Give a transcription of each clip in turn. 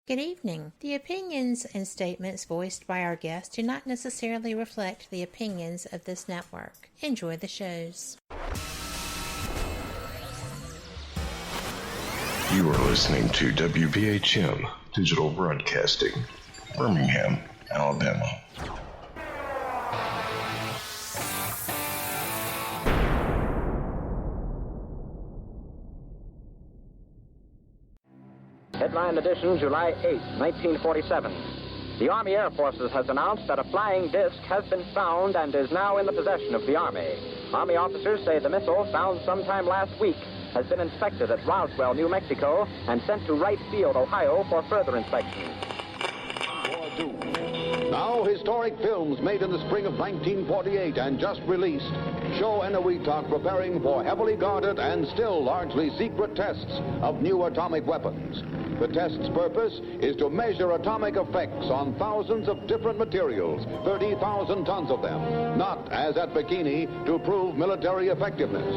Good evening. The opinions and statements voiced by our guests do not necessarily reflect the opinions of this network. Enjoy the shows. You are listening to WBHM Digital Broadcasting, Birmingham, Alabama. Headline edition, July 8, 1947. The Army Air Forces has announced that a flying disc has been found and is now in the possession of the Army. Army officers say the missile, found sometime last week, has been inspected at Roswell, New Mexico, and sent to Wright Field, Ohio, for further inspection. Now, historic films made in the spring of 1948 and just released show Eniwetok preparing for heavily guarded and still largely secret tests of new atomic weapons. The test's purpose is to measure atomic effects on thousands of different materials, 30,000 tons of them, not, as at Bikini, to prove military effectiveness.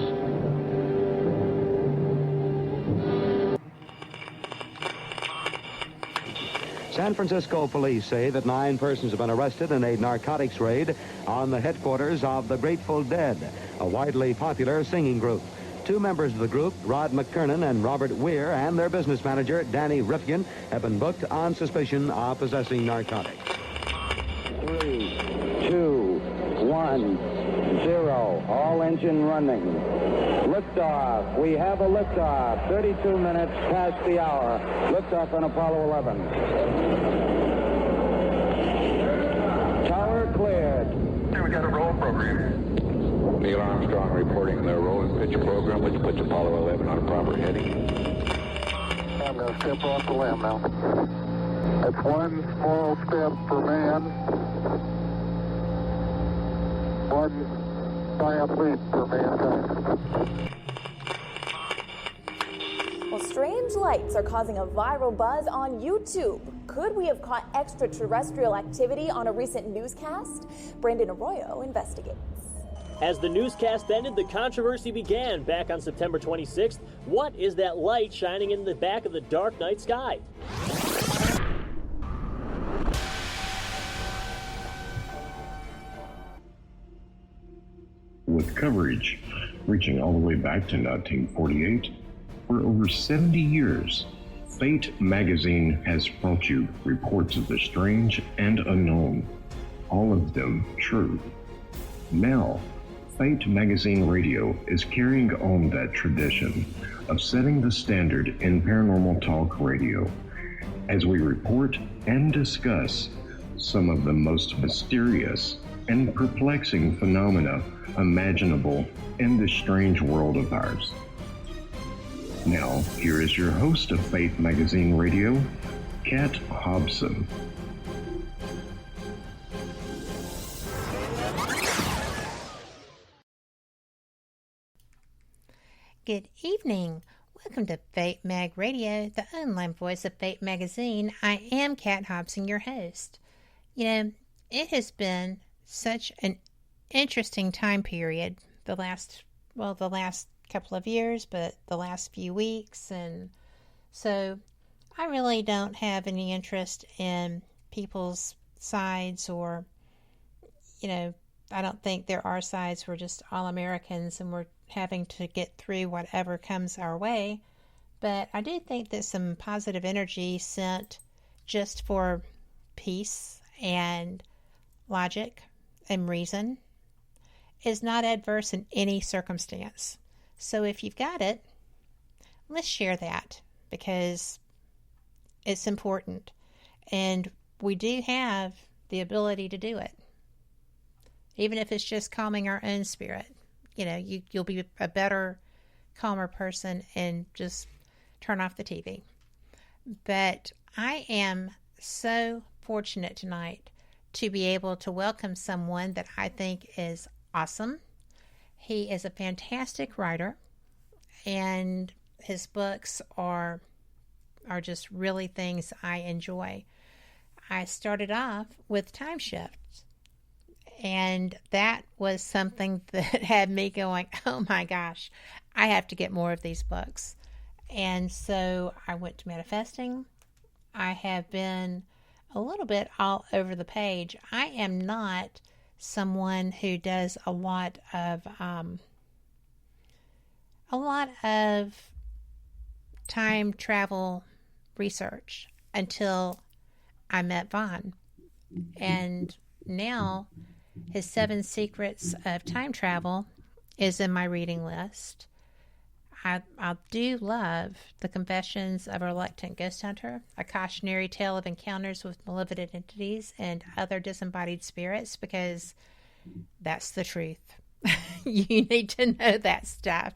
San Francisco police say that 9 persons have been arrested in a narcotics raid on the headquarters of the Grateful Dead, a widely popular singing group. 2 members of the group, Rod McKernan and Robert Weir, and their business manager, Danny Rifkin, have been booked on suspicion of possessing narcotics. 3, 2, 1, 0. All engine running. Liftoff. We have a liftoff. 32 minutes past the hour. Liftoff on Apollo 11. Tower cleared. Okay, we got a roll program. Neil Armstrong reporting the roll and pitch program, which puts Apollo 11 on a proper heading. I'm going to step off the limb now. That's one small step for man, one giant leap for mankind. Well, strange lights are causing a viral buzz on YouTube. Could we have caught extraterrestrial activity on a recent newscast? Brandon Arroyo investigates. As the newscast ended, the controversy began back on September 26th. What is that light shining in the back of the dark night sky? With coverage reaching all the way back to 1948, for over 70 years, Fate magazine has brought you reports of the strange and unknown, all of them true. Now, Fate Magazine Radio is carrying on that tradition of setting the standard in paranormal talk radio as we report and discuss some of the most mysterious and perplexing phenomena imaginable in this strange world of ours. Now, here is your host of Fate Magazine Radio, Kat Hobson. Good evening. Welcome to Fate Mag Radio, the online voice of Fate Magazine. I am Kat Hobson, your host. You know, it has been such an interesting time period the last couple of years, but the last few weeks. And so I really don't have any interest in people's sides or, I don't think there are sides. We're just all Americans and we're having to get through whatever comes our way. But I do think that some positive energy sent just for peace and logic and reason is not adverse in any circumstance. So if you've got it, let's share that because it's important. And we do have the ability to do it. Even if it's just calming our own spirit. You'll be a better, calmer person and just turn off the TV. But I am so fortunate tonight to be able to welcome someone that I think is awesome. He is a fantastic writer, and his books are just really things I enjoy. I started off with Time Shift. And that was something that had me going, oh my gosh, I have to get more of these books. And so I went to manifesting. I have been a little bit all over the page. I am not someone who does a lot of time travel research until I met Vaughn. And now his 7 Secrets of Time Travel is in my reading list. I do love The Confessions of a Reluctant Ghost Hunter, a cautionary tale of encounters with malevolent entities and other disembodied spirits, because that's the truth. You need to know that stuff.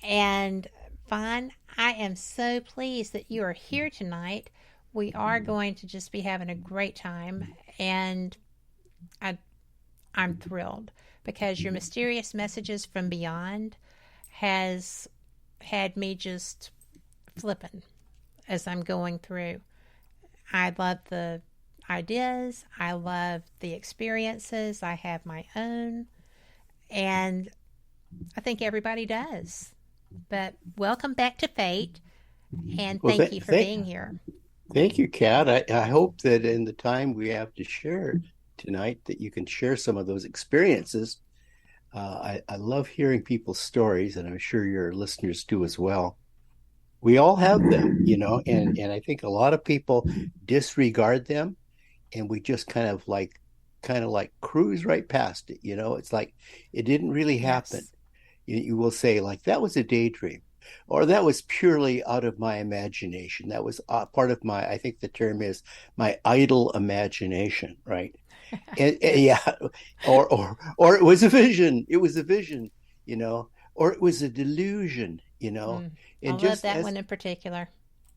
And Vaughn, I am so pleased that you are here tonight. We are going to just be having a great time, and I'm thrilled because your mysterious messages from beyond has had me just flipping as I'm going through. I love the ideas. I love the experiences. I have my own, and I think everybody does. But welcome back to Fate, and thank you for being here. Thank you, Kat. I hope that in the time we have to share tonight that you can share some of those experiences. I love hearing people's stories, and I'm sure your listeners do as well. We all have them, and I think a lot of people disregard them, and we just kind of like cruise right past it. It's like it didn't really happen. Yes. You will say, like, that was a daydream, or that was purely out of my imagination. That was part of my, I think the term is my idle imagination, right? and yeah, or it was a vision. It was a vision, or it was a delusion, And I love that one in particular.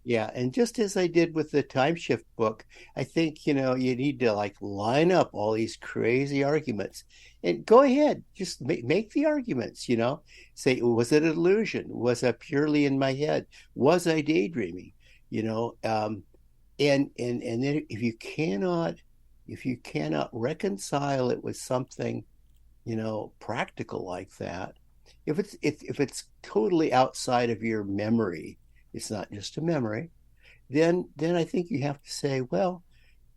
Yeah, and just as I did with the Time Shift book, I think, you need to line up all these crazy arguments and go ahead, just make the arguments, Say, was it an illusion? Was I purely in my head? Was I daydreaming? And then if you cannot reconcile it with something, practical like that, if it's totally outside of your memory, it's not just a memory, then I think you have to say, well,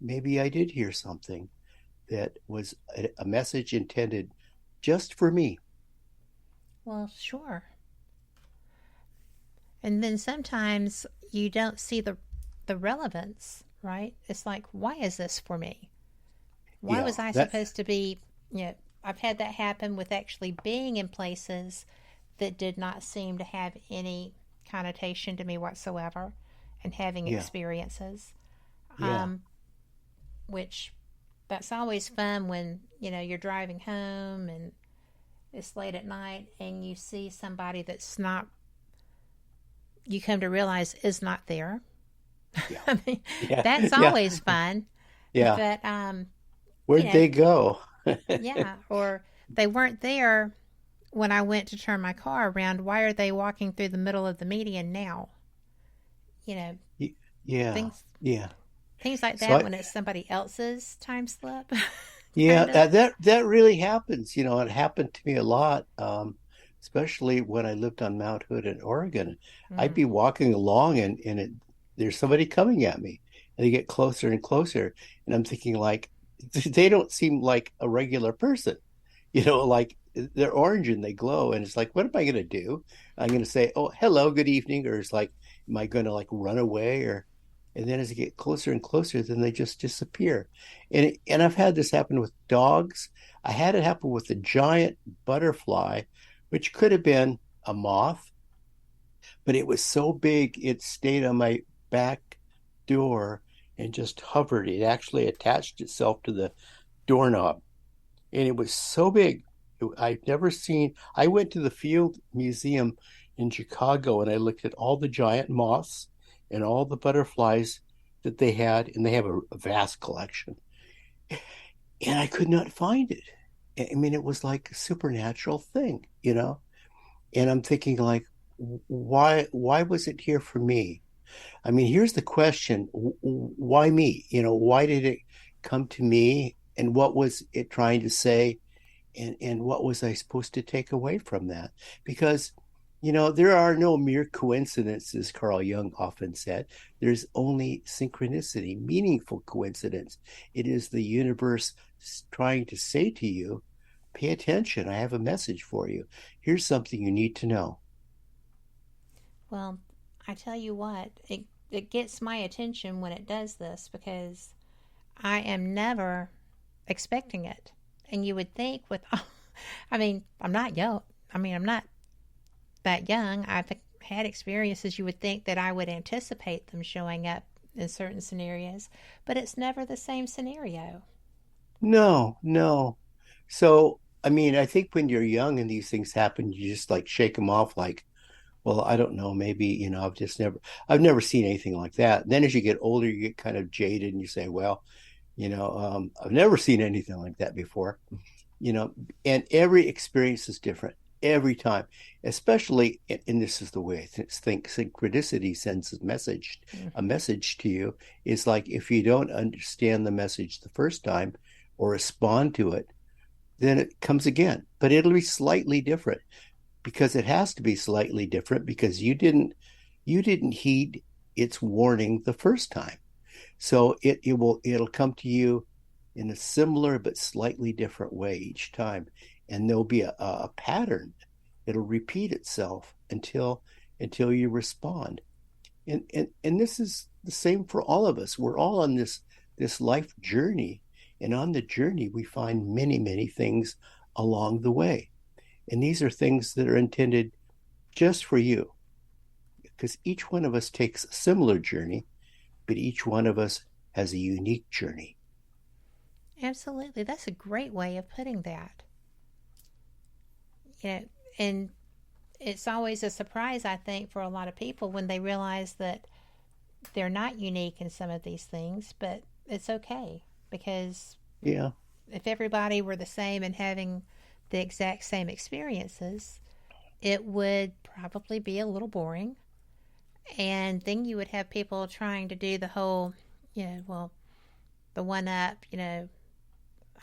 maybe I did hear something that was a message intended just for me. Well, sure. And then sometimes you don't see the relevance, right? It's like, why is this for me? Why was I supposed to be, I've had that happen with actually being in places that did not seem to have any connotation to me whatsoever, and having experiences, which that's always fun when you're driving home and it's late at night and you see somebody that's not, you come to realize is not there. I mean, that's always fun. Yeah. But where'd they go? Yeah, or they weren't there when I went to turn my car around. Why are they walking through the middle of the median now? Yeah. Things like that, when it's somebody else's time slip. Yeah, that really happens. It happened to me a lot, especially when I lived on Mount Hood in Oregon. I'd be walking along and there's somebody coming at me, and they get closer and closer, and I'm thinking, like, they don't seem like a regular person, like they're orange and they glow, and it's like, what am I going to do? I'm going to say, oh, hello, good evening, or it's like, am I going to run away? And then as they get closer and closer, then they just disappear. And I've had this happen with dogs. I had it happen with a giant butterfly, which could have been a moth, but it was so big it stayed on my back door and just hovered. It actually attached itself to the doorknob, and it was so big. I've never seen. I went to the Field Museum in Chicago and I looked at all the giant moths and all the butterflies that they had, and they have a vast collection, and I could not find it. I mean, it was like a supernatural thing, and I'm thinking, like, why was it here for me? I mean, here's the question: why me? Why did it come to me, and what was it trying to say, and what was I supposed to take away from that? Because, There are no mere coincidences, Carl Jung often said. There's only synchronicity, meaningful coincidence. It is the universe trying to say to you, pay attention. I have a message for you. Here's something you need to know. Well, I tell you what, it gets my attention when it does this because I am never expecting it. And you would think I'm not young. I'm not that young. I've had experiences you would think that I would anticipate them showing up in certain scenarios, but it's never the same scenario. No, no. So, I think when you're young and these things happen, you just like shake them off like, well, I don't know, maybe, I've never seen anything like that. Then as you get older, you get kind of jaded and you say, well, I've never seen anything like that before, and every experience is different every time, especially, and this is the way I think synchronicity sends a message to you is like, if you don't understand the message the first time or respond to it, then it comes again, but it'll be slightly different because it has to be slightly different because you didn't heed its warning the first time. So it'll come to you in a similar but slightly different way each time, and there'll be a pattern. It'll repeat itself until you respond. And this is the same for all of us. We're all on this life journey, and on the journey we find many, many things along the way. And these are things that are intended just for you, because each one of us takes a similar journey, but each one of us has a unique journey. Absolutely. That's a great way of putting that. And it's always a surprise, I think, for a lot of people when they realize that they're not unique in some of these things, but it's okay because if everybody were the same and having the exact same experiences, it would probably be a little boring. And then you would have people trying to do the whole, the one up,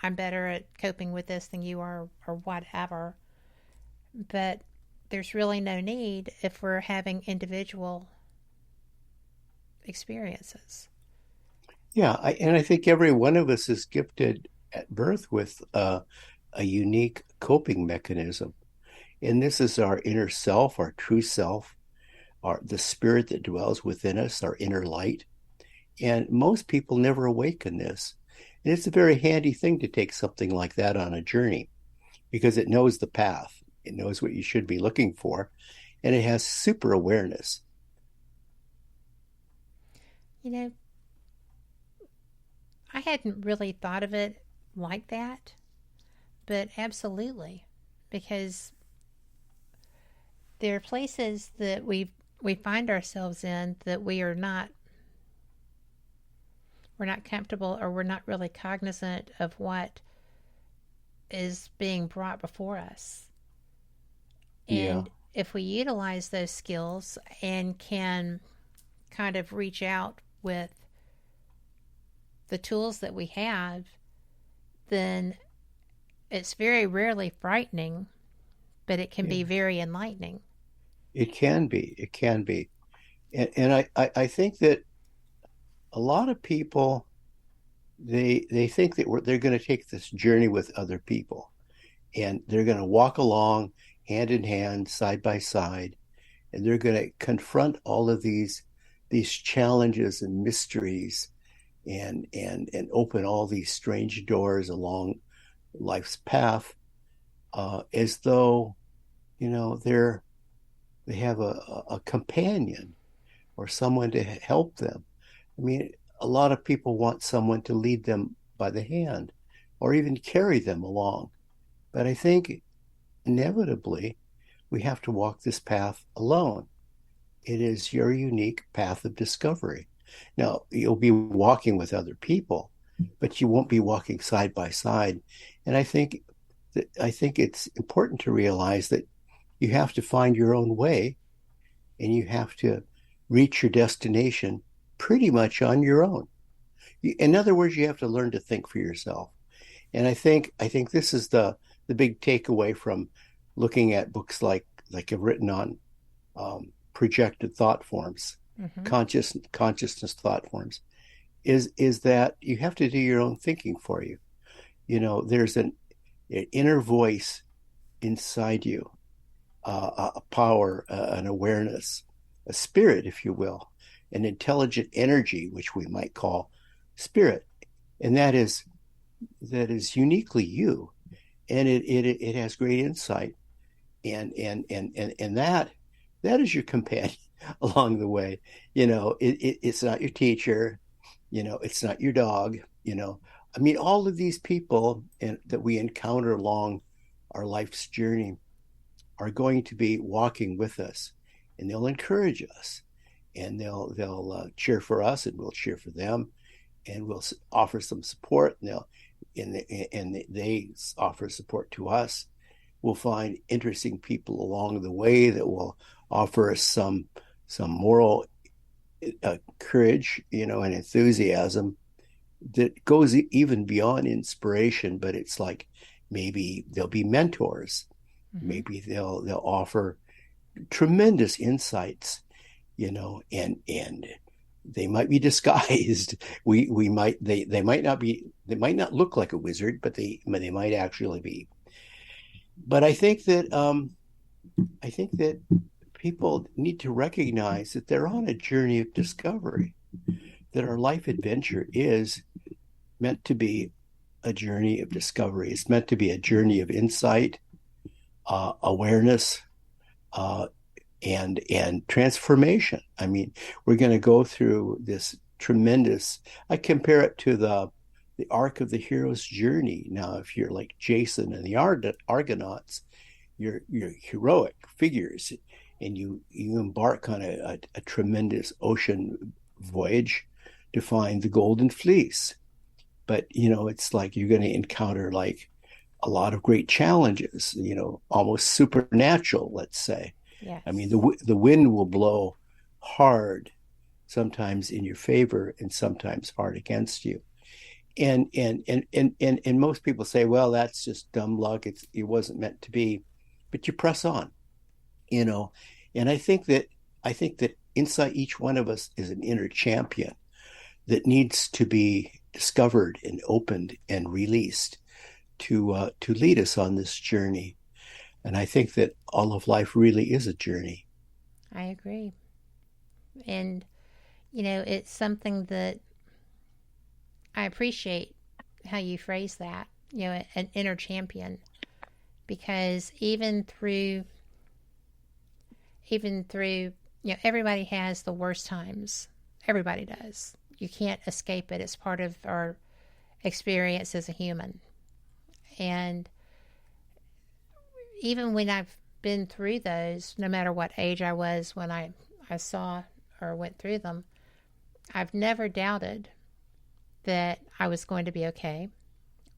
I'm better at coping with this than you are, or whatever. But there's really no need if we're having individual experiences. Yeah, and I think every one of us is gifted at birth with a unique coping mechanism. And this is our inner self, our true self, the spirit that dwells within us, our inner light. And most people never awaken this. And it's a very handy thing to take something like that on a journey because it knows the path. It knows what you should be looking for, and it has super awareness. I hadn't really thought of it like that, but absolutely, because there are places that we find ourselves in that we're not comfortable, or we're not really cognizant of what is being brought before us. And if we utilize those skills and can kind of reach out with the tools that we have, then it's very rarely frightening, but it can be very enlightening. It can be. It can be. And I think that a lot of people, they think that they're going to take this journey with other people, and they're going to walk along hand in hand, side by side, and they're going to confront all of these challenges and mysteries, and open all these strange doors along life's path, as though they have a companion or someone to help them. A lot of people want someone to lead them by the hand or even carry them along, but I think inevitably we have to walk this path alone. It is your unique path of discovery. Now, you'll be walking with other people, but you won't be walking side by side. And I think it's important to realize that you have to find your own way, and you have to reach your destination pretty much on your own. In other words, you have to learn to think for yourself. And I think this is the big takeaway from looking at books like I've written on projected thought forms, consciousness thought forms, is that you have to do your own thinking for you. There's an inner voice inside you, a power, an awareness, a spirit, if you will, an intelligent energy, which we might call spirit, and that is uniquely you, and it has great insight, and that is your companion along the way. It's not your teacher, it's not your dog. I mean, all of these people that we encounter along our life's journey are going to be walking with us, and they'll encourage us, and they'll cheer for us, and we'll cheer for them, and we'll offer some support, and they offer support to us. We'll find interesting people along the way that will offer us some moral courage, and enthusiasm that goes even beyond inspiration. But it's like maybe they'll be mentors, maybe they'll offer tremendous insights, and they might be disguised. They might not look like a wizard, but they might actually be. But I think that people need to recognize that they're on a journey of discovery, that our life adventure is meant to be a journey of discovery. It's meant to be a journey of insight, awareness, and transformation. I mean, we're going to go through this tremendous, I compare it to the arc of the hero's journey. Now, if you're like Jason and the Argonauts, you're heroic figures, and you embark on a tremendous ocean voyage to find the Golden Fleece. But, it's like you're going to encounter like a lot of great challenges, almost supernatural, let's say. Yes. I mean, the wind will blow hard, sometimes in your favor and sometimes hard against you. And most people say, well, that's just dumb luck. It wasn't meant to be, but you press on, and I think that inside each one of us is an inner champion that needs to be discovered and opened and released to lead us on this journey. And I think that all of life really is a journey. I agree. And, it's something that I appreciate how you phrase that, an inner champion, because even through, everybody has the worst times. Everybody does. You can't escape it. It's part of our experience as a human. And even when I've been through those, no matter what age I was when I saw or went through them, I've never doubted that I was going to be okay,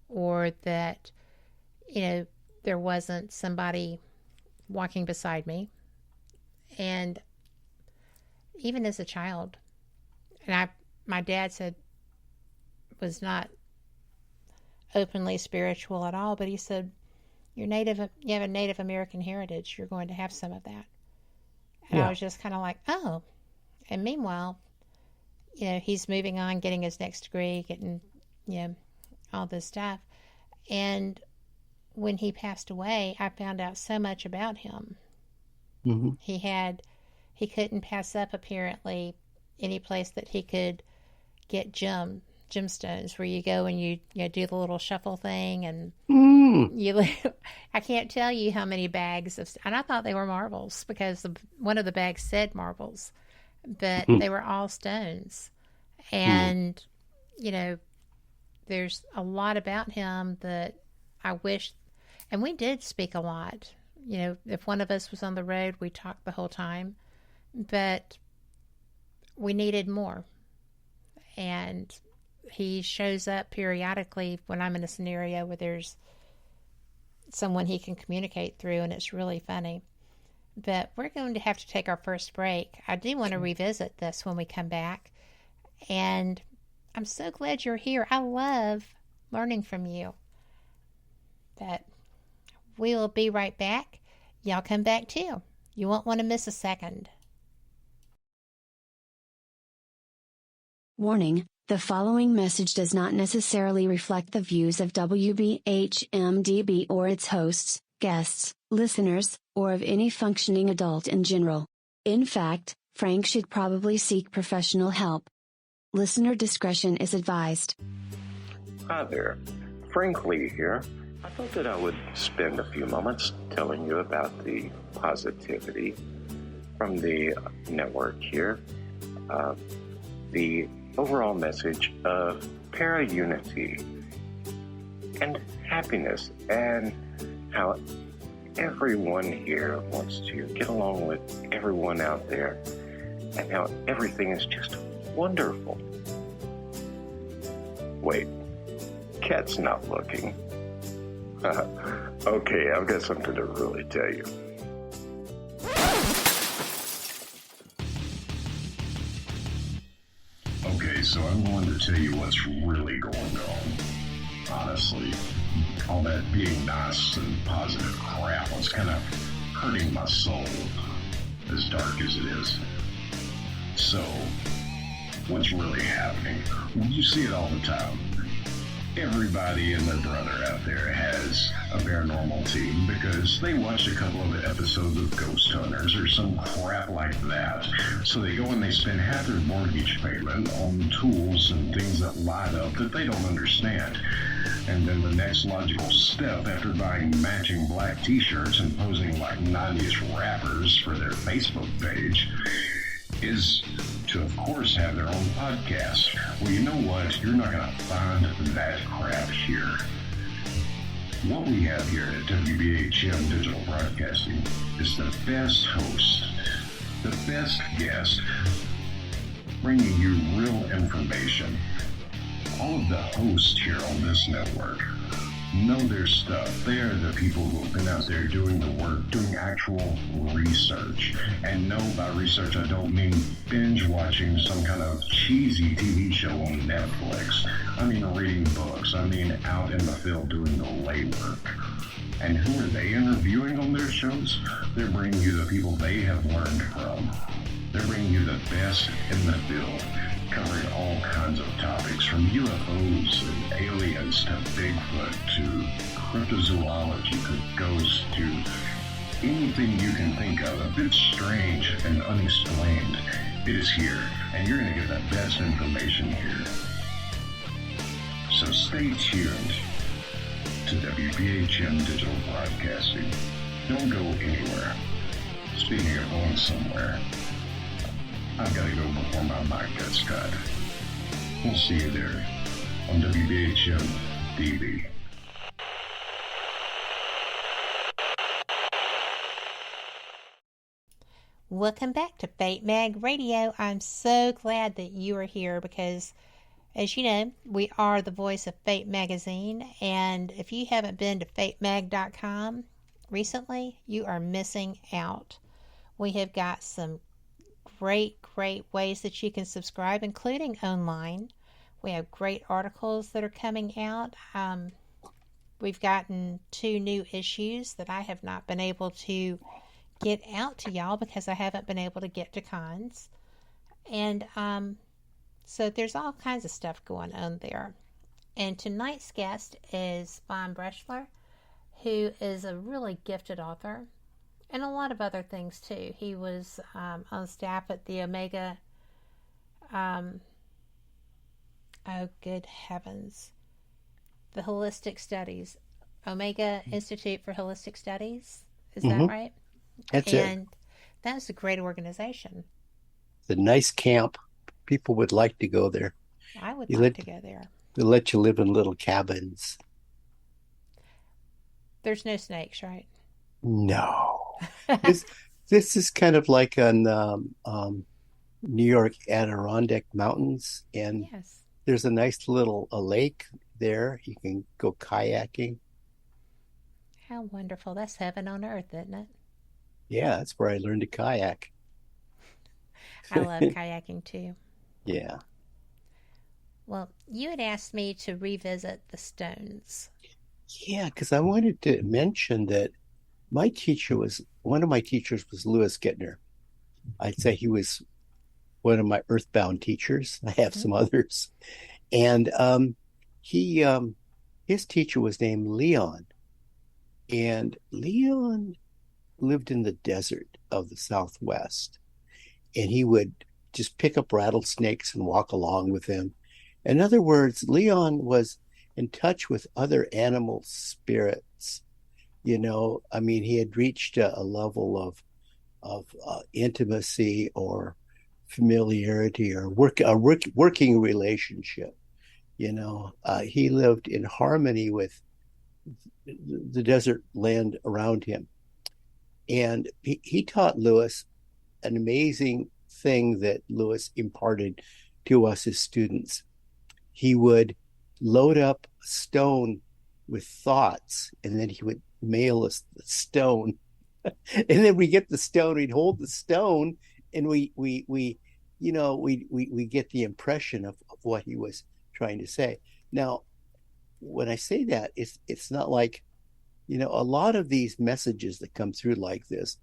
or that, there wasn't somebody walking beside me. And even as a child, and my dad said, was not openly spiritual at all, but he said, you have a Native American heritage, you're going to have some of that. And I was just kind of like, oh. And meanwhile, he's moving on, getting his next degree, getting, all this stuff. And when he passed away, I found out so much about him. Mm-hmm. He couldn't pass up, apparently, any place that he could get gemstones, where you go and you do the little shuffle thing, and I can't tell you how many bags of, and I thought they were marbles because one of the bags said marbles, but they were all stones. And there's a lot about him that I wish, and we did speak a lot. If one of us was on the road, we talked the whole time, but we needed more. And he shows up periodically when I'm in a scenario where there's someone he can communicate through, and it's really funny. But we're going to have to take our first break. I do want to revisit this when we come back. And I'm so glad you're here. I love learning from you. But we will be right back. Y'all come back too. You won't want to miss a second. Warning, the following message does not necessarily reflect the views of WBHM-DB or its hosts, guests, listeners, or of any functioning adult in general. In fact, Frank should probably seek professional help. Listener discretion is advised. Hi there, Frank Lee here. I thought that I would spend a few moments telling you about the positivity from the network here. The overall message of para-unity and happiness, and how everyone here wants to get along with everyone out there, and how everything is just wonderful. Wait, Cat's not looking. Okay, I've got something to really tell you. Okay, so I'm going to tell you what's really going on. Honestly, all that being nice and positive crap was kind of hurting my soul, as dark as it is. So, what's really happening? Well, you see it all the time. Everybody and their brother out there has a paranormal team because they watched a couple of episodes of Ghost Hunters or some crap like that. So they go and they spend half their mortgage payment on tools and things that light up that they don't understand. And then the next logical step after buying matching black t-shirts and posing like 90s rappers for their Facebook page is to, of course, have their own podcast. Well, you know what? You're not going to find that crap here. What we have here at WBHM Digital Broadcasting is the best host, the best guest, bringing you real information. All of the hosts here on this network know their stuff. They are the people who have been out there doing the work, doing actual research. And no, by research, I don't mean binge watching some kind of cheesy TV show on Netflix. I mean reading books. I mean out in the field doing the legwork. And who are they interviewing on their shows? They're bringing you the people they have learned from. They're bringing you the best in the field, covering all kinds of topics from UFOs and aliens to Bigfoot to cryptozoology to ghosts to anything you can think of a bit strange and unexplained. It is here, and you're going to get the best information here. So stay tuned to WBHM Digital Broadcasting. Don't go anywhere. Speaking of going somewhere, I've got to go before my mic gets cut. We'll see you there on WBHM-DB. Welcome back to Fate Mag Radio. I'm so glad that you are here because, as you know, we are the voice of Fate Magazine, and if you haven't been to fatemag.com recently, you are missing out. We have got some great ways that you can subscribe, including online. We have great articles that are coming out. We've gotten 2 new issues that I have not been able to get out to y'all because I haven't been able to get to cons. And so there's all kinds of stuff going on there. And tonight's guest is Braschler, who is a really gifted author. And a lot of other things, too. He was on staff at the Omega... oh, good heavens. The Holistic Studies. Omega Institute for Holistic Studies. Is that right? That's it. And that's a great organization. It's a nice camp. People would like to go there. I would like to go there. They let you live in little cabins. There's no snakes, right? No. This is kind of like on New York Adirondack Mountains, and yes, there's a nice little lake there. You can go kayaking. How wonderful. That's heaven on earth, isn't it? Yeah, that's where I learned to kayak. I love kayaking too. Yeah. Well, you had asked me to revisit the Stones. Yeah, because I wanted to mention that one of my teachers was Louis Gittner. I'd say he was one of my earthbound teachers. I have some others. And he his teacher was named Leon. And Leon lived in the desert of the Southwest. And he would just pick up rattlesnakes and walk along with them. In other words, Leon was in touch with other animal spirits. I mean, he had reached a level of intimacy or familiarity or working relationship. He lived in harmony with the desert land around him. And he taught Lewis an amazing thing that Lewis imparted to us as students. He would load up a stone with thoughts, and then he would mail us the stone. And then we get the stone, we'd hold the stone, and we get the impression of what he was trying to say. Now, when I say that, it's not like, a lot of these messages that come through like this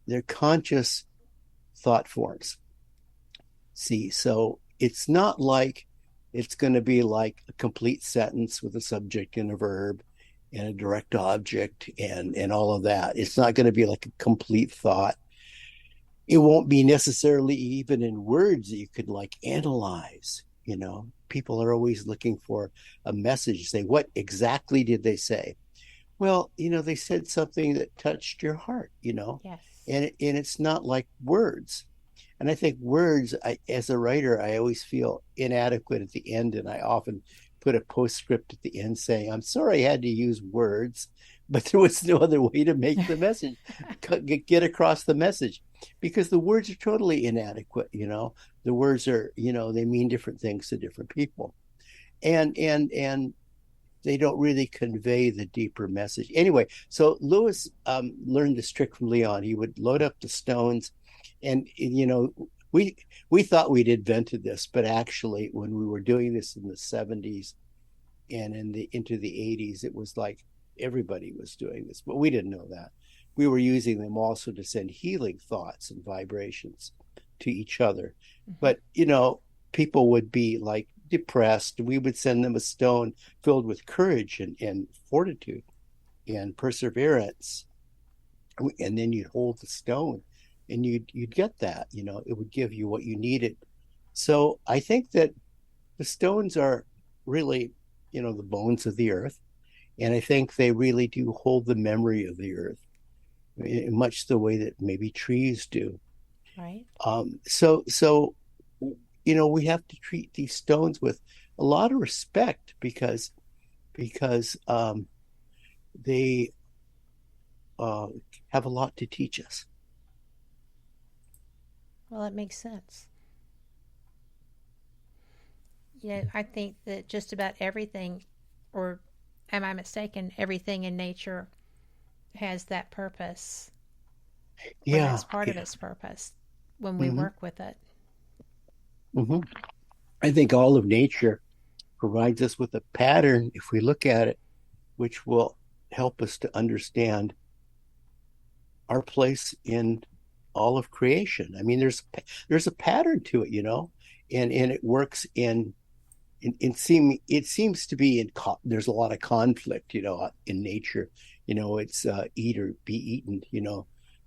they're conscious thought forms. See, so it's not like it's going to be like a complete sentence with a subject and a verb and a direct object and all of that. It's not going to be like a complete thought. It won't be necessarily even in words that you could like analyze. People are always looking for a message. Say, what exactly did they say? Well, they said something that touched your heart, Yes. And it's not like words. And I think words, as a writer, I always feel inadequate at the end. And I often put a postscript at the end saying, I'm sorry I had to use words, but there was no other way to make the message, get across the message, because the words are totally inadequate. The words are, they mean different things to different people. And they don't really convey the deeper message. Anyway, so Lewis learned this trick from Leon. He would load up the stones, and we thought we'd invented this, but actually, when we were doing this in the 70s and into the 80s, it was like everybody was doing this, but we didn't know that. We were using them also to send healing thoughts and vibrations to each other. But people would be like depressed. We would send them a stone filled with courage and fortitude and perseverance, and then you'd hold the stone and you'd get that. It would give you what you needed. So I think that the stones are really the bones of the earth, and I think they really do hold the memory of the earth, in much the way that maybe trees do. Right. So we have to treat these stones with a lot of respect because they have a lot to teach us. Well, it makes sense. I think that just about everything, or am I mistaken, everything in nature has that purpose. Yeah. It's part of its purpose when we work with it. Mm-hmm. I think all of nature provides us with a pattern, if we look at it, which will help us to understand our place in all of creation. I mean, there's a pattern to it, and it works it seems to be there's a lot of conflict, in nature. It's eat or be eaten.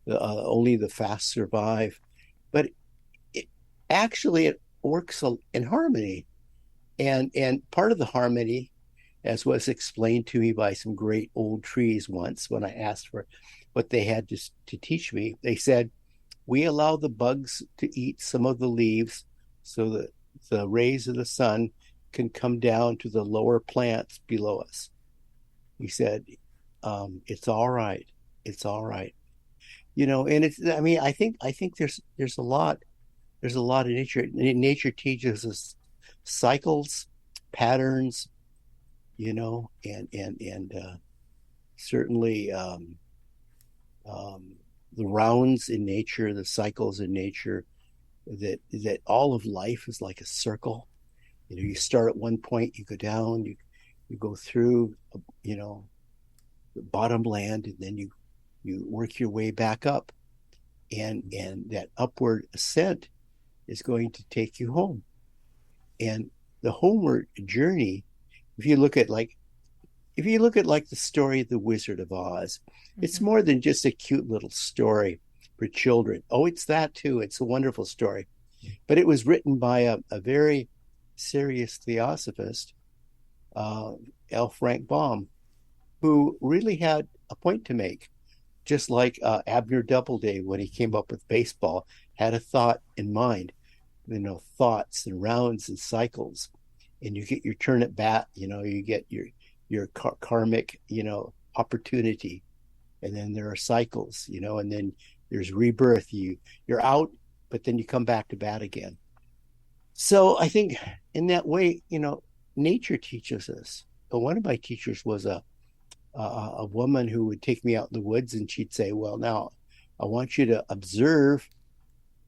Only the fast survive, but it works in harmony, and part of the harmony, as was explained to me by some great old trees once when I asked for what they had to teach me, they said, we allow the bugs to eat some of the leaves so that the rays of the sun can come down to the lower plants below us. He said, it's all right. It's all right. And I think there's a lot of nature. Nature teaches us cycles, patterns, and certainly the rounds in nature, the cycles in nature, that all of life is like a circle. You start at one point, you go down, you go through, bottomland, and then you work your way back up, and that upward ascent is going to take you home. And the homeward journey, if you look at like the story of the Wizard of Oz, it's more than just a cute little story for children. Oh, it's that too. It's a wonderful story. But it was written by a very serious theosophist, L. Frank Baum, who really had a point to make. Just like Abner Doubleday, when he came up with baseball, had a thought in mind, thoughts and rounds and cycles. And you get your turn at bat, you get your karmic, opportunity. And then there are cycles, and then there's rebirth. You're out, but then you come back to bat again. So I think in that way, nature teaches us. But one of my teachers was a woman who would take me out in the woods, and she'd say, well, now I want you to observe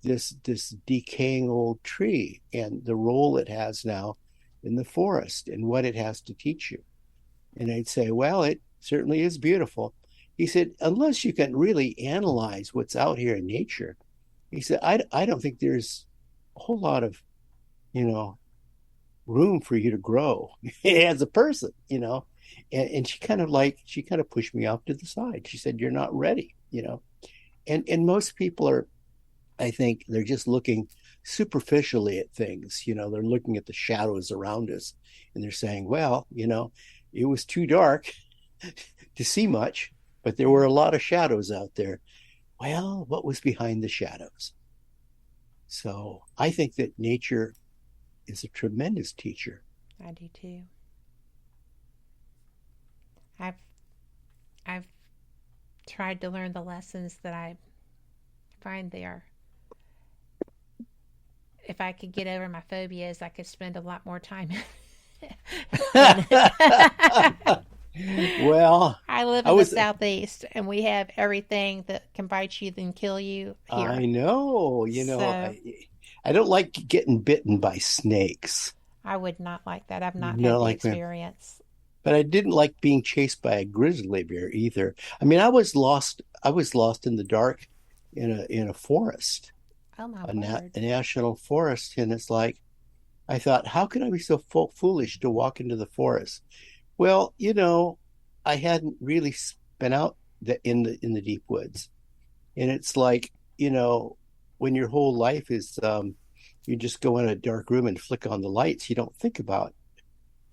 this decaying old tree and the role it has now in the forest and what it has to teach you. And I'd say, well, it certainly is beautiful. He said, unless you can really analyze what's out here in nature, he said, I don't think there's a whole lot of, room for you to grow as a person, And she kind of pushed me off to the side. She said, you're not ready, And most people are, I think, they're just looking superficially at things. They're looking at the shadows around us, and they're saying, well, it was too dark to see much, but there were a lot of shadows out there. Well, what was behind the shadows? So I think that nature is a tremendous teacher. I do too. I've tried to learn the lessons that I find there. If I could get over my phobias, I could spend a lot more time. Well, I live in the Southeast, and we have everything that can bite you and kill you here. I know. I don't like getting bitten by snakes. I would not like that. I've not had the experience. But I didn't like being chased by a grizzly bear either. I mean, I was lost in the dark in a forest. Oh my word. A national forest, and it's like, I thought, how could I be so foolish to walk into the forest? Well, I hadn't really been out in the deep woods, and it's like, when your whole life is, you just go in a dark room and flick on the lights. You don't think about,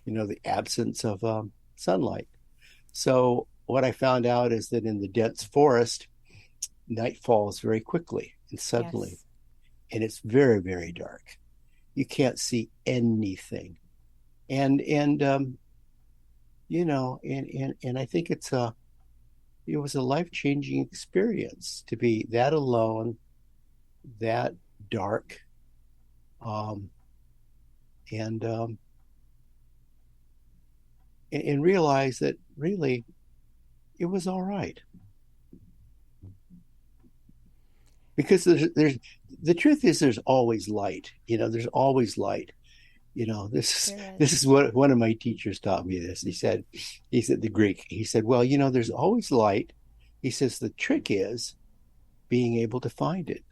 the absence of sunlight. So what I found out is that in the dense forest, night falls very quickly and suddenly, yes. And it's very, very dark. You can't see anything, and I think it was a life-changing experience to be that alone, that dark, and realize that really it was all right. Because there's the truth is there's always light. There's always light. This is what one of my teachers taught me this. He said the Greek. He said, well, there's always light. He says the trick is being able to find it,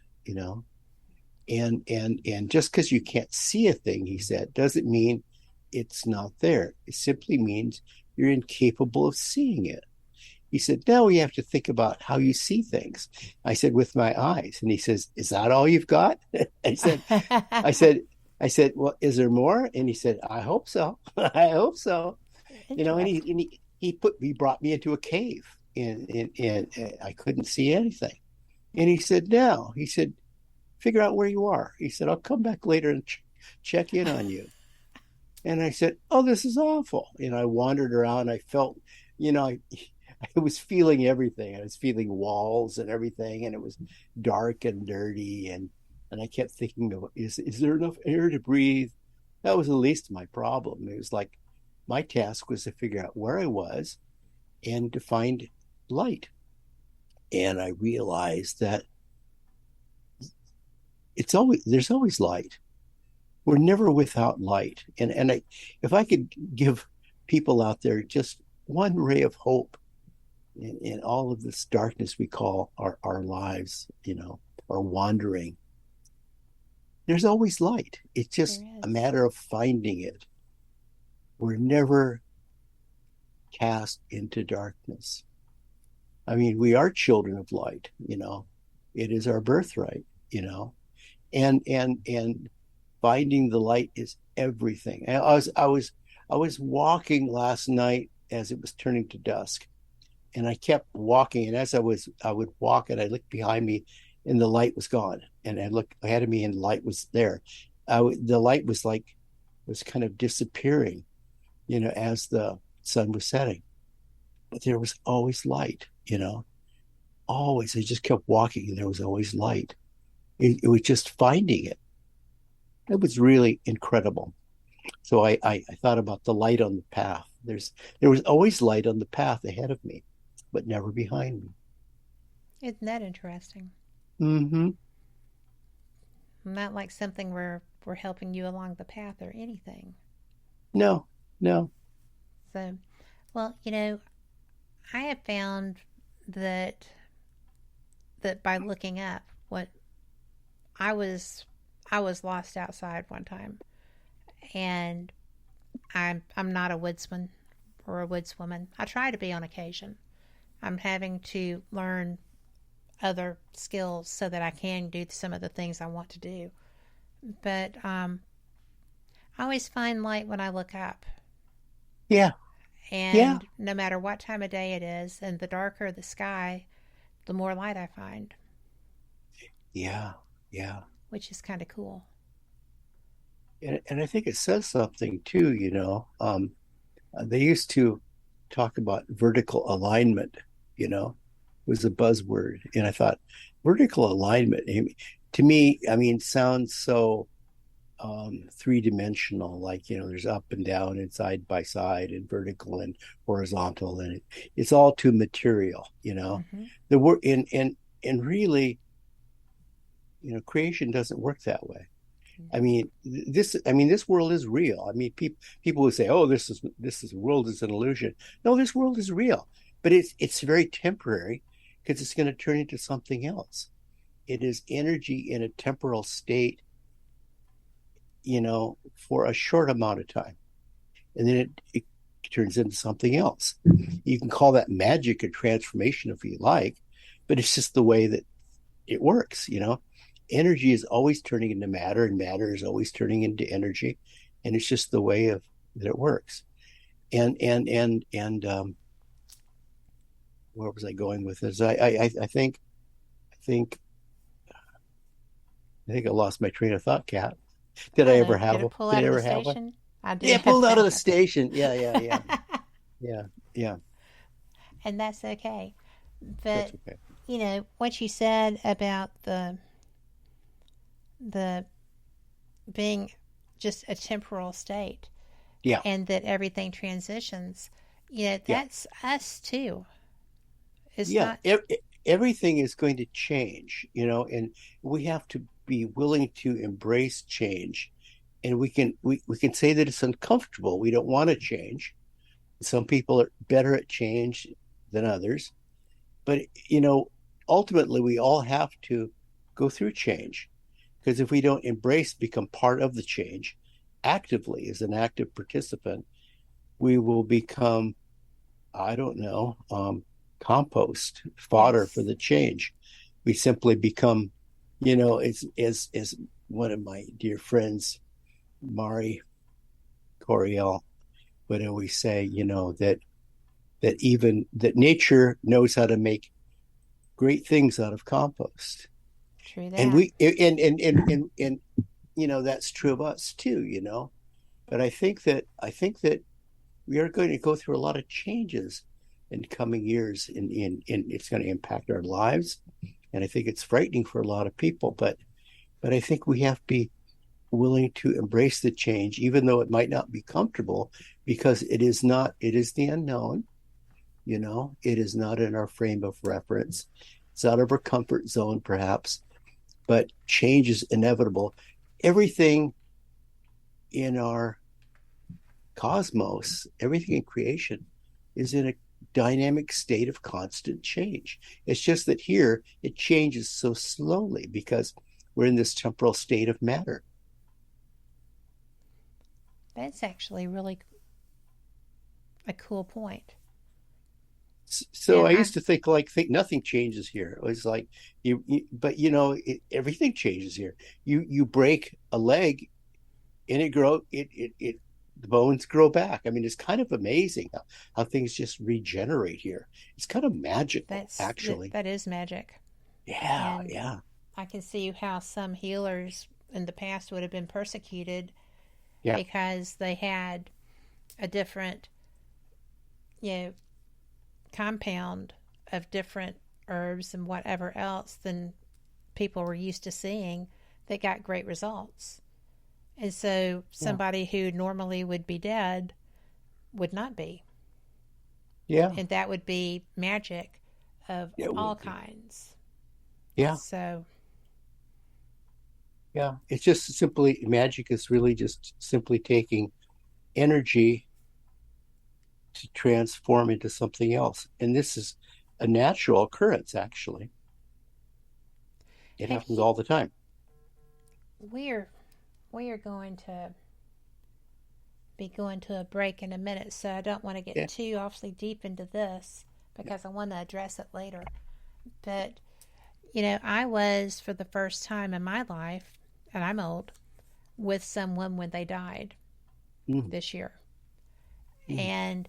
and just because you can't see a thing, he said, doesn't mean it's not there. It simply means you're incapable of seeing it. He said, now we have to think about how you see things. I said, with my eyes. And he says, is that all you've got? I said, well, is there more? And he said, I hope so. I hope so. And he brought me into a cave, and I couldn't see anything. And he said, figure out where you are. He said, I'll come back later and check in on you. And I said, oh, this is awful. I wandered around. I felt, I was feeling everything. I was feeling walls and everything, and it was dark and dirty. And I kept thinking, is there enough air to breathe? That was the least of my problem. It was like my task was to figure out where I was and to find light. And I realized that there's always light. We're never without light. And if I could give people out there just one ray of hope, in all of this darkness we call our lives, or wandering, there's always light. It's just a matter of finding it. We're never cast into darkness. I mean, we are children of light, It is our birthright, and finding the light is everything. I was walking last night as it was turning to dusk, and I kept walking. And as I would walk, and I looked behind me, and the light was gone. And I looked ahead of me, and the light was there. The light was kind of disappearing, as the sun was setting. But there was always light, always. I just kept walking, and there was always light. It was just finding it. It was really incredible. So I thought about the light on the path. There was always light on the path ahead of me, but never behind me. Isn't that interesting? Mm-hmm. Not like something we're helping you along the path or anything. No. So, well, I have found that by looking up what I was lost outside one time, and I'm not a woodsman or a woodswoman. I try to be on occasion. I'm having to learn other skills so that I can do some of the things I want to do. But I always find light when I look up. Yeah. And no matter what time of day it is, and the darker the sky, the more light I find. Yeah. Which is kind of cool. And I think it says something too, they used to talk about vertical alignment, was a buzzword. And I thought vertical alignment, to me, sounds so three-dimensional, like, there's up and down and side by side and vertical and horizontal, and it's all too material, Mm-hmm. The word and really, creation doesn't work that way. This world is real. People would say, "Oh, this world is an illusion." No, this world is real, but it's very temporary because it's going to turn into something else. It is energy in a temporal state, for a short amount of time, and then it turns into something else. You can call that magic or transformation if you like, but it's just the way that it works. Energy is always turning into matter, and matter is always turning into energy, and it's just the way that it works. And where was I going with this? I think I lost my train of thought, Kat. Did I ever have it pull out of the station? I did. Yeah, pulled out of the station. Yeah. Yeah. And that's okay. But That's okay. What you said about the being just a temporal state. Yeah. And that everything transitions. That's us too. Everything is going to change, and we have to be willing to embrace change. And we can say that it's uncomfortable. We don't want to change. Some people are better at change than others. But, ultimately we all have to go through change, because if we don't become part of the change actively as an active participant, we will become, compost, fodder for the change. We simply become, as one of my dear friends, Mari Coriel, would always say, that nature knows how to make great things out of compost. True that. And we that's true of us too, But I think that we are going to go through a lot of changes in coming years, and it's going to impact our lives. And I think it's frightening for a lot of people, but I think we have to be willing to embrace the change, even though it might not be comfortable, because it is the unknown. It is not in our frame of reference. It's out of our comfort zone, perhaps, but change is inevitable. Everything in our cosmos, everything in creation is in a dynamic state of constant change. It's just that here it changes so slowly because we're in this temporal state of matter. That's actually really a cool point. So I used to think nothing changes here. It was like but everything changes here. You break a leg, and the bones grow back. I mean, it's kind of amazing how things just regenerate here. It's kind of magical, actually. That is magic. Yeah, and yeah. I can see how some healers in the past would have been persecuted because they had a different, compound of different herbs and whatever else than people were used to seeing that got great results. And so somebody who normally would be dead would not be. Yeah. And that would be magic of all kinds. Yeah. So. Yeah. It's just simply, magic is really just simply taking energy to transform into something else. And this is a natural occurrence, actually. It happens all the time. We are going to be going to a break in a minute, so I don't want to get too awfully deep into this because I want to address it later. But, I was, for the first time in my life, and I'm old, with someone when they died this year. And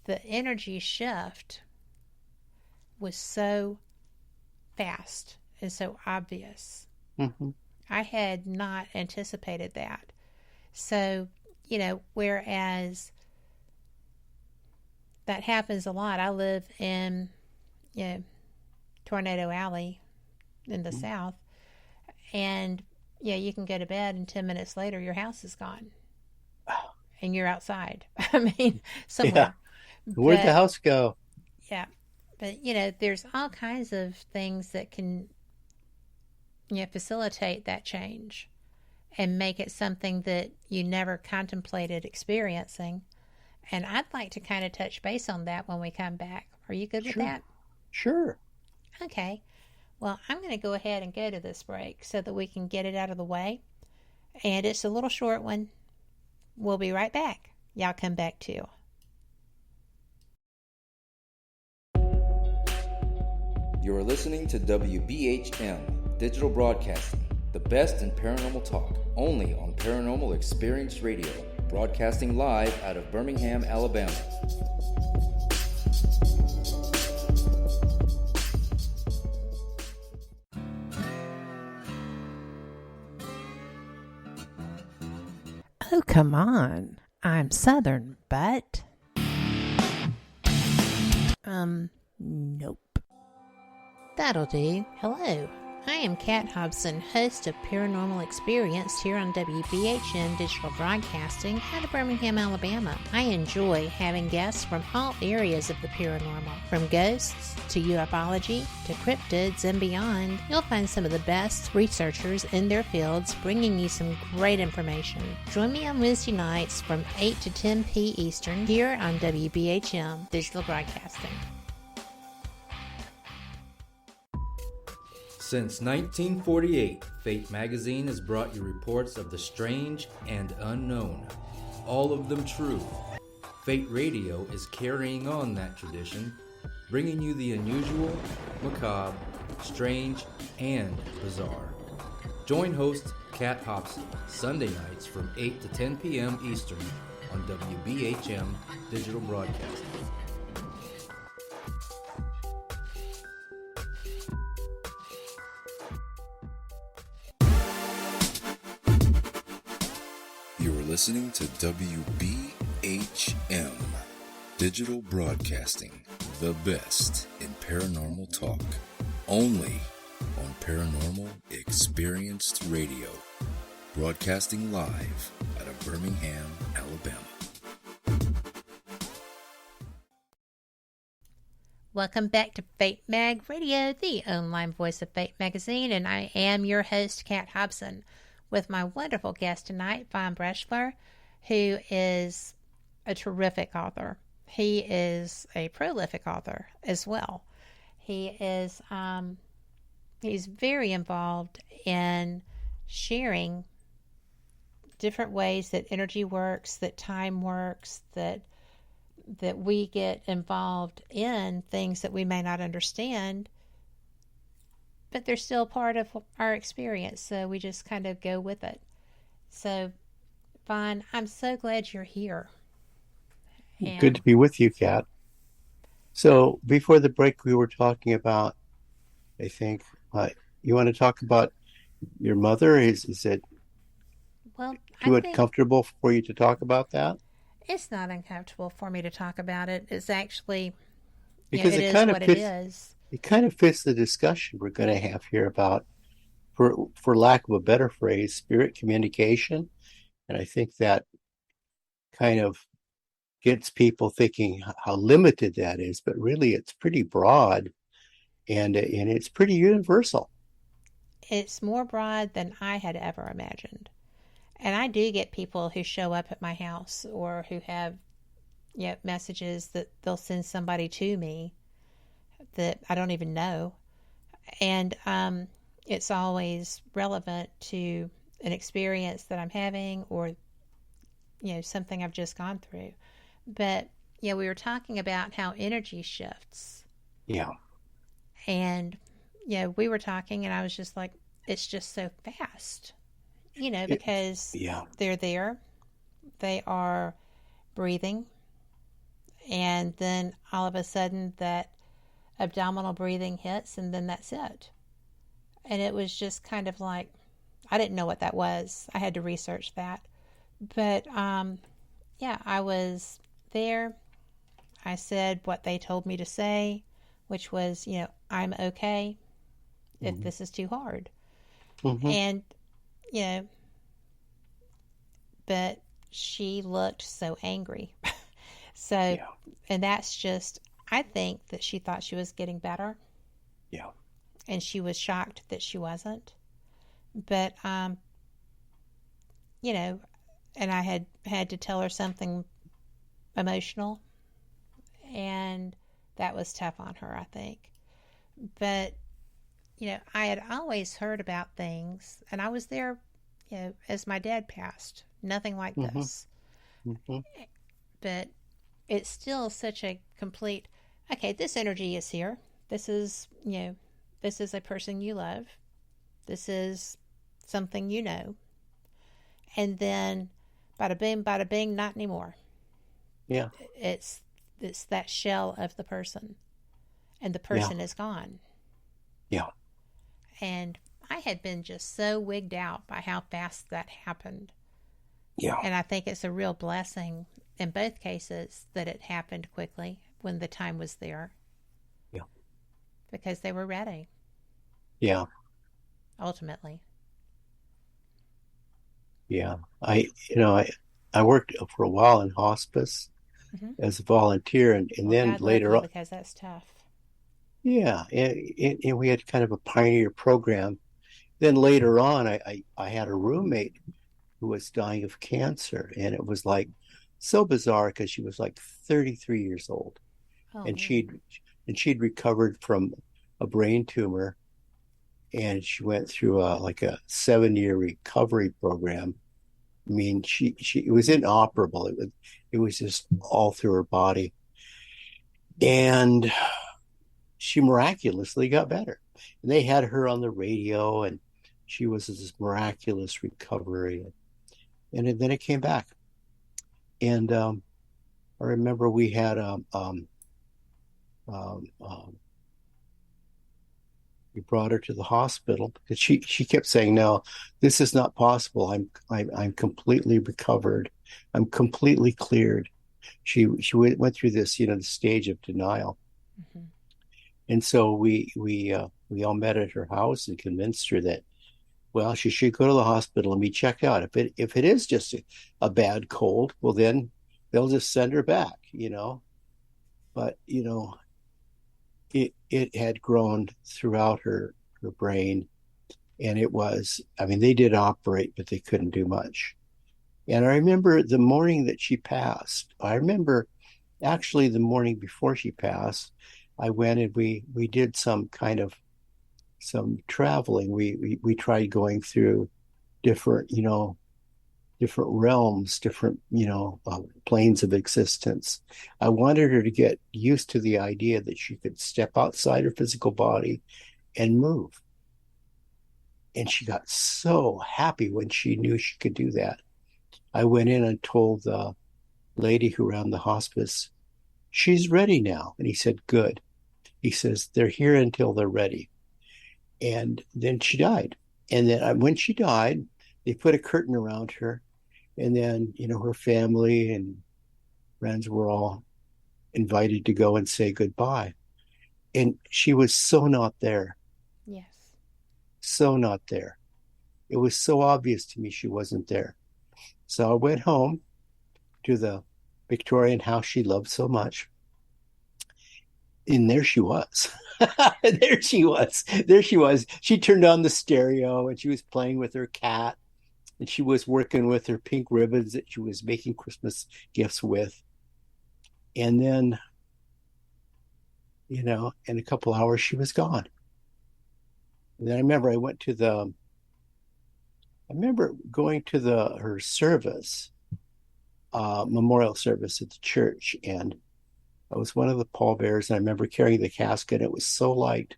the energy shift was so fast and so obvious. I had not anticipated that. So, whereas that happens a lot. I live in, Tornado Alley in the South. And, you can go to bed and 10 minutes later your house is gone. And you're outside. I mean, somewhere. Yeah. Where'd the house go? Yeah. But, there's all kinds of things that can, facilitate that change and make it something that you never contemplated experiencing. And I'd like to kind of touch base on that when we come back. Are you good with that? Sure. Okay. Well, I'm going to go ahead and go to this break so that we can get it out of the way. And it's a little short one. We'll be right back. Y'all come back too. You're listening to WBHM Digital Broadcasting, the best in paranormal talk, only on Paranormal Experience Radio, broadcasting live out of Birmingham, Alabama. Oh, come on. I'm Southern, but... Nope. That'll do. Hello. I am Kat Hobson, host of Paranormal Experience here on WBHM Digital Broadcasting out of Birmingham, Alabama. I enjoy having guests from all areas of the paranormal, from ghosts to ufology to cryptids and beyond. You'll find some of the best researchers in their fields bringing you some great information. Join me on Wednesday nights from 8 to 10 p. Eastern here on WBHM Digital Broadcasting. Since 1948, Fate magazine has brought you reports of the strange and unknown, all of them true. Fate Radio is carrying on that tradition, bringing you the unusual, macabre, strange, and bizarre. Join host Kat Hobson Sunday nights from 8 to 10 p.m. Eastern on WBHM Digital Broadcasting. Listening to WBHM Digital Broadcasting, the best in paranormal talk, only on Paranormal Experienced Radio, broadcasting live out of Birmingham, Alabama. Welcome back to Fate Mag Radio, the online voice of Fate Magazine, and I am your host, Kat Hobson, with my wonderful guest tonight, Braschler, who is a terrific author he is a prolific author as well. He is he's very involved in sharing different ways that energy works, that time works, that we get involved in things that we may not understand, but they're still part of our experience, so we just kind of go with it. So, Vaughn, I'm so glad you're here. And good to be with you, Kat. So, before the break, we were talking about, I think, you want to talk about your mother? Is it too uncomfortable for you to talk about that? It's not uncomfortable for me to talk about it. It's actually, because it is what it is. It kind of fits the discussion we're going to have here about, for lack of a better phrase, spirit communication. And I think that kind of gets people thinking how limited that is, but really it's pretty broad and it's pretty universal. It's more broad than I had ever imagined. And I do get people who show up at my house or who have messages that they'll send somebody to me that I don't even know. And it's always relevant to an experience that I'm having or, something I've just gone through. But, we were talking about how energy shifts. Yeah. And, we were talking and I was just like, it's just so fast. Because they're there, they are breathing, and then all of a sudden that abdominal breathing hits, and then that's it. And it was just kind of like, I didn't know what that was. I had to research that. But, I was there. I said what they told me to say, which was, I'm okay if this is too hard. Mm-hmm. And but she looked so angry. And that's just, I think that she thought she was getting better. Yeah. And she was shocked that she wasn't. But, and I had to tell her something emotional, and that was tough on her, I think. But I had always heard about things, and I was there, as my dad passed. Nothing like this. Mm-hmm. But it's still such a complete, okay, this energy is here. This is, this is a person you love. This is something you know. And then, bada bing, not anymore. Yeah. It's that shell of the person. And the person is gone. Yeah. And I had been just so wigged out by how fast that happened. Yeah. And I think it's a real blessing in both cases that it happened quickly when the time was there. Yeah. Because they were ready. Yeah. Ultimately. Yeah. I worked for a while in hospice as a volunteer, and then God later on, because that's tough. Yeah, and we had kind of a pioneer program. Then later on, I had a roommate who was dying of cancer, and it was like so bizarre because she was like 33 years old, and she'd recovered from a brain tumor, and she went through a 7-year recovery program. I mean, she it was inoperable. It was just all through her body, and she miraculously got better. And they had her on the radio, and she was this miraculous recovery. And then it came back. And I remember we had we brought her to the hospital because she kept saying, "No, this is not possible. I'm completely recovered. I'm completely cleared." She went through this, the stage of denial. Mm-hmm. And so we all met at her house and convinced her that, well, she should go to the hospital and be checked out. If it is just a bad cold, well, then they'll just send her back, But it had grown throughout her brain, and they did operate, but they couldn't do much. And I remember the morning that she passed. I remember actually, the morning before she passed, I went and we did some kind of some traveling. We tried going through different, different realms, different, planes of existence. I wanted her to get used to the idea that she could step outside her physical body and move. And she got so happy when she knew she could do that. I went in and told the lady who ran the hospice, she's ready now. And he said, good. He says, they're here until they're ready. And then she died. And then when she died, they put a curtain around her. And then, her family and friends were all invited to go and say goodbye. And she was so not there. Yes. So not there. It was so obvious to me she wasn't there. So I went home to the Victorian house she loved so much. And there she was. There she was. There she was. She turned on the stereo and she was playing with her cat. And she was working with her pink ribbons that she was making Christmas gifts with. And then, in a couple hours, she was gone. And then I remember going to her service, memorial service at the church. And I was one of the pallbearers. And I remember carrying the casket. It was so light.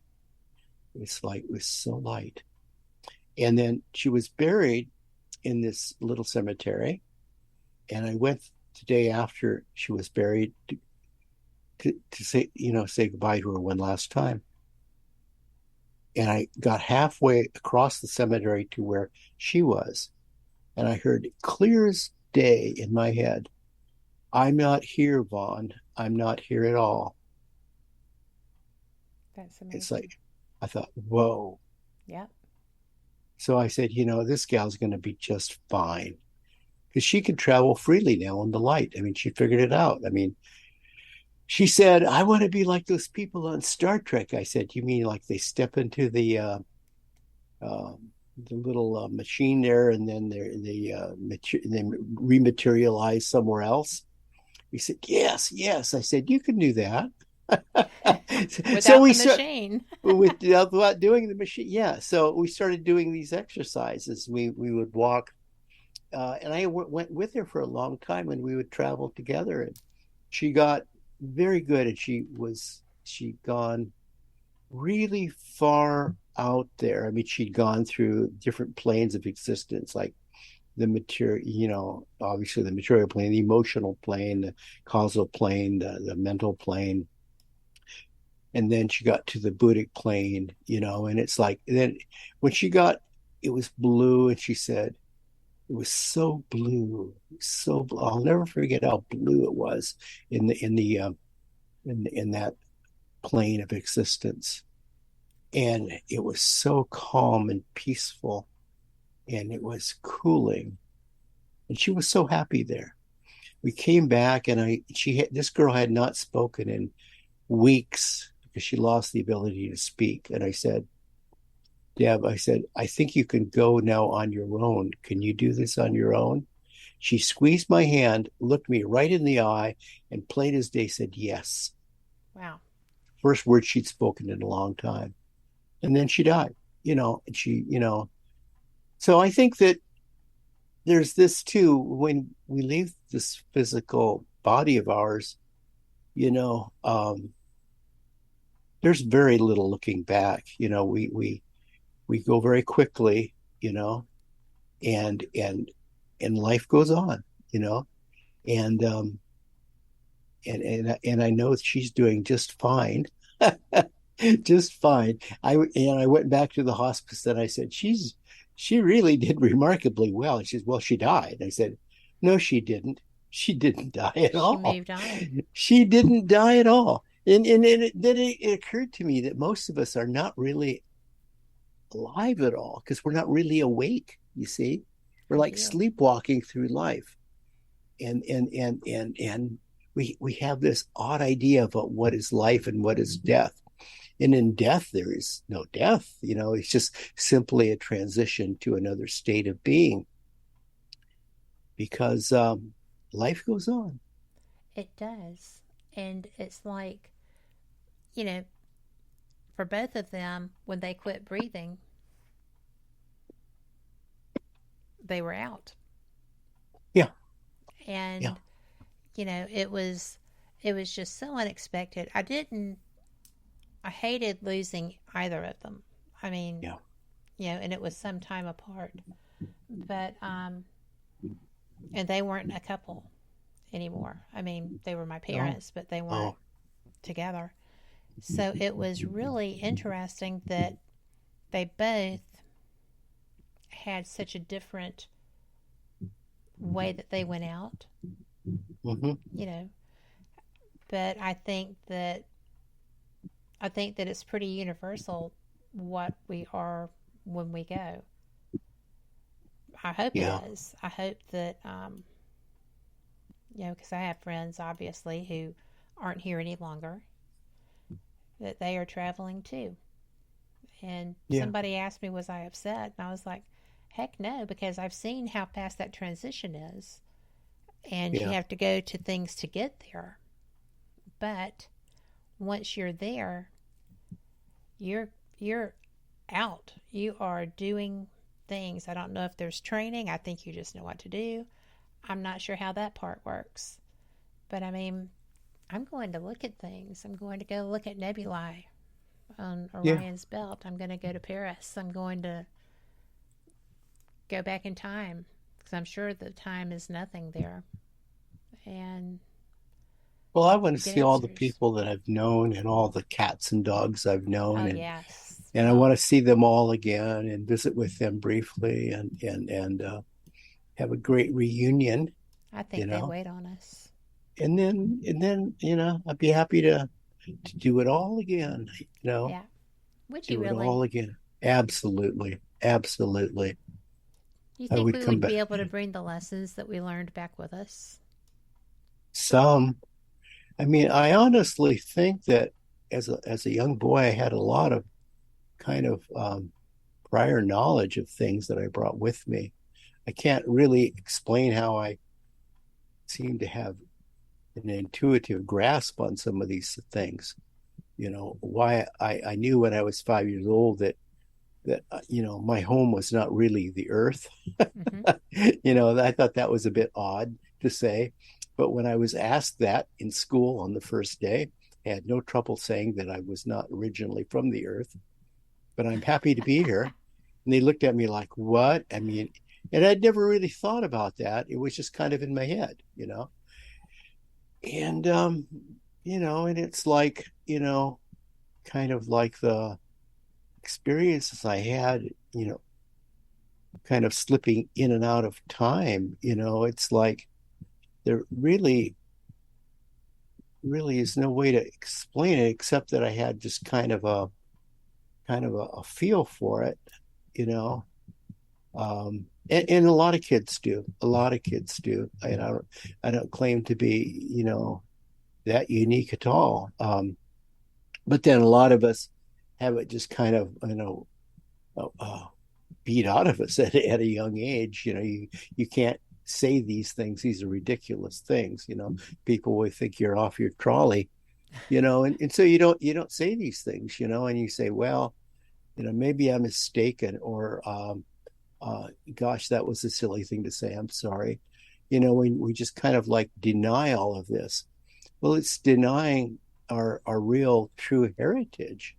It was so light. And then she was buried in this little cemetery, and I went the day after she was buried to say goodbye to her one last time. And I got halfway across the cemetery to where she was, and I heard clear as day in my head, I'm not here, Vaughn. I'm not here at all. That's amazing. It's like, I thought, whoa. Yeah. So I said, this gal's going to be just fine, because she could travel freely now in the light. I mean, she figured it out. I mean, she said, I want to be like those people on Star Trek. I said, you mean like they step into the little machine there, and then they rematerialize somewhere else? He said, yes. I said, you can do that. Without the machine. without doing the machine. Yeah. So we started doing these exercises. We would walk, and I went with her for a long time, and we would travel together. And she got very good, and she'd gone really far out there. I mean, she'd gone through different planes of existence, like the material, obviously the material plane, the emotional plane, the causal plane, the mental plane. And then she got to the Buddhic plane, and it's like, then when it was blue, and she said, it was so blue, so blue. I'll never forget how blue it was in that plane of existence. And it was so calm and peaceful, and it was cooling. And she was so happy there. We came back, and this girl had not spoken in weeks, because she lost the ability to speak. And I said, Deb, I think you can go now on your own. Can you do this on your own? She squeezed my hand, looked me right in the eye, and plain as day said yes. Wow. First word she'd spoken in a long time. And then she died, and she, So I think that there's this too, when we leave this physical body of ours, there's very little looking back. We go very quickly, and life goes on, and I know she's doing just fine. Just fine. I went back to the hospice, and I said, she really did remarkably well. And she said, well, she died. I said, no, she didn't. She didn't die at all. She moved on. She didn't die at all. And then it occurred to me that most of us are not really alive at all, because we're not really awake. You see, we're like sleepwalking through life, and we have this odd idea about what is life and what is death. And in death, there is no death. It's just simply a transition to another state of being, because life goes on. It does. And it's like, for both of them, when they quit breathing, they were out. Yeah. And, it was just so unexpected. I hated losing either of them. I mean, and it was some time apart. But, and they weren't a couple anymore. I mean, they were my parents, but they weren't together. So it was really interesting that they both had such a different way that they went out. Mm-hmm. But I think that it's pretty universal what we are when we go. I hope it is. I hope that, because I have friends, obviously, who aren't here any longer, that they are traveling too. And somebody asked me, was I upset? And I was like, heck no, because I've seen how fast that transition is. And you have to go to things to get there. But once you're there, you're out. You are doing things. I don't know if there's training. I think you just know what to do. I'm not sure how that part works. But I mean, I'm going to look at things. I'm going to go look at nebulae on Orion's belt. I'm going to go to Paris. I'm going to go back in time because I'm sure the time is nothing there. And well, I want to see all the people that I've known and all the cats and dogs I've known. And I want to see them all again and visit with them briefly and have a great reunion. I think they wait on us. And then I'd be happy to do it all again. Yeah. Would you really? Do it all again. Absolutely. Absolutely. Do you think we would be able to bring the lessons that we learned back with us? Some. I mean, I honestly think that as a young boy, I had a lot of kind of prior knowledge of things that I brought with me. I can't really explain how I seem to have an intuitive grasp on some of these things. Why I knew when I was 5 years old that my home was not really the earth. Mm-hmm. I thought that was a bit odd to say. But when I was asked that in school on the first day, I had no trouble saying that I was not originally from the earth, but I'm happy to be here. And they looked at me like, what? I mean, and I'd never really thought about that. It was just kind of in my head, And, and it's like, kind of like the experiences I had, kind of slipping in and out of time, it's like there really is no way to explain it except that I had just kind of a feel for it, and a lot of kids do. And I don't claim to be, that unique at all. But then a lot of us have it just kind of, beat out of us at a young age. You can't say these things. These are ridiculous things. People will think you're off your trolley, and so you don't say these things, and you say, well, maybe I'm mistaken, or gosh, that was a silly thing to say. I'm sorry. We just kind of like deny all of this. Well, it's denying our real true heritage,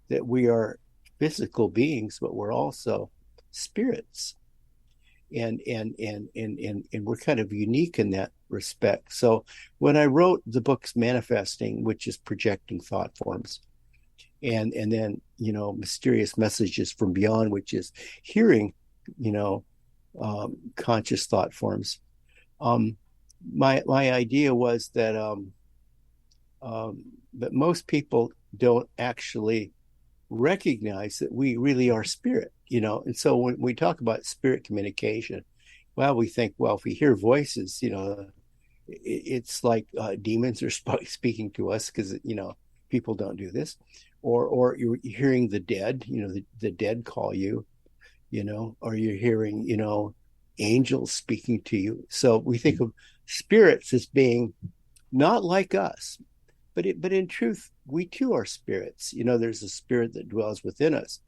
that we are physical beings, but we're also spirits. And we're kind of unique in that respect. So when I wrote the books Manifesting, which is projecting thought forms, and then Mysterious Messages from Beyond, which is hearing conscious thought forms, my idea was that most people don't actually recognize that we really are spirit, and so when we talk about spirit communication, well, we think, well, if we hear voices, it's like demons are speaking to us, because people don't do this, or you're hearing the dead, the dead call you, or you're hearing angels speaking to you. So we think of spirits as being not like us, But in truth, we too are spirits. There's a spirit that dwells within us.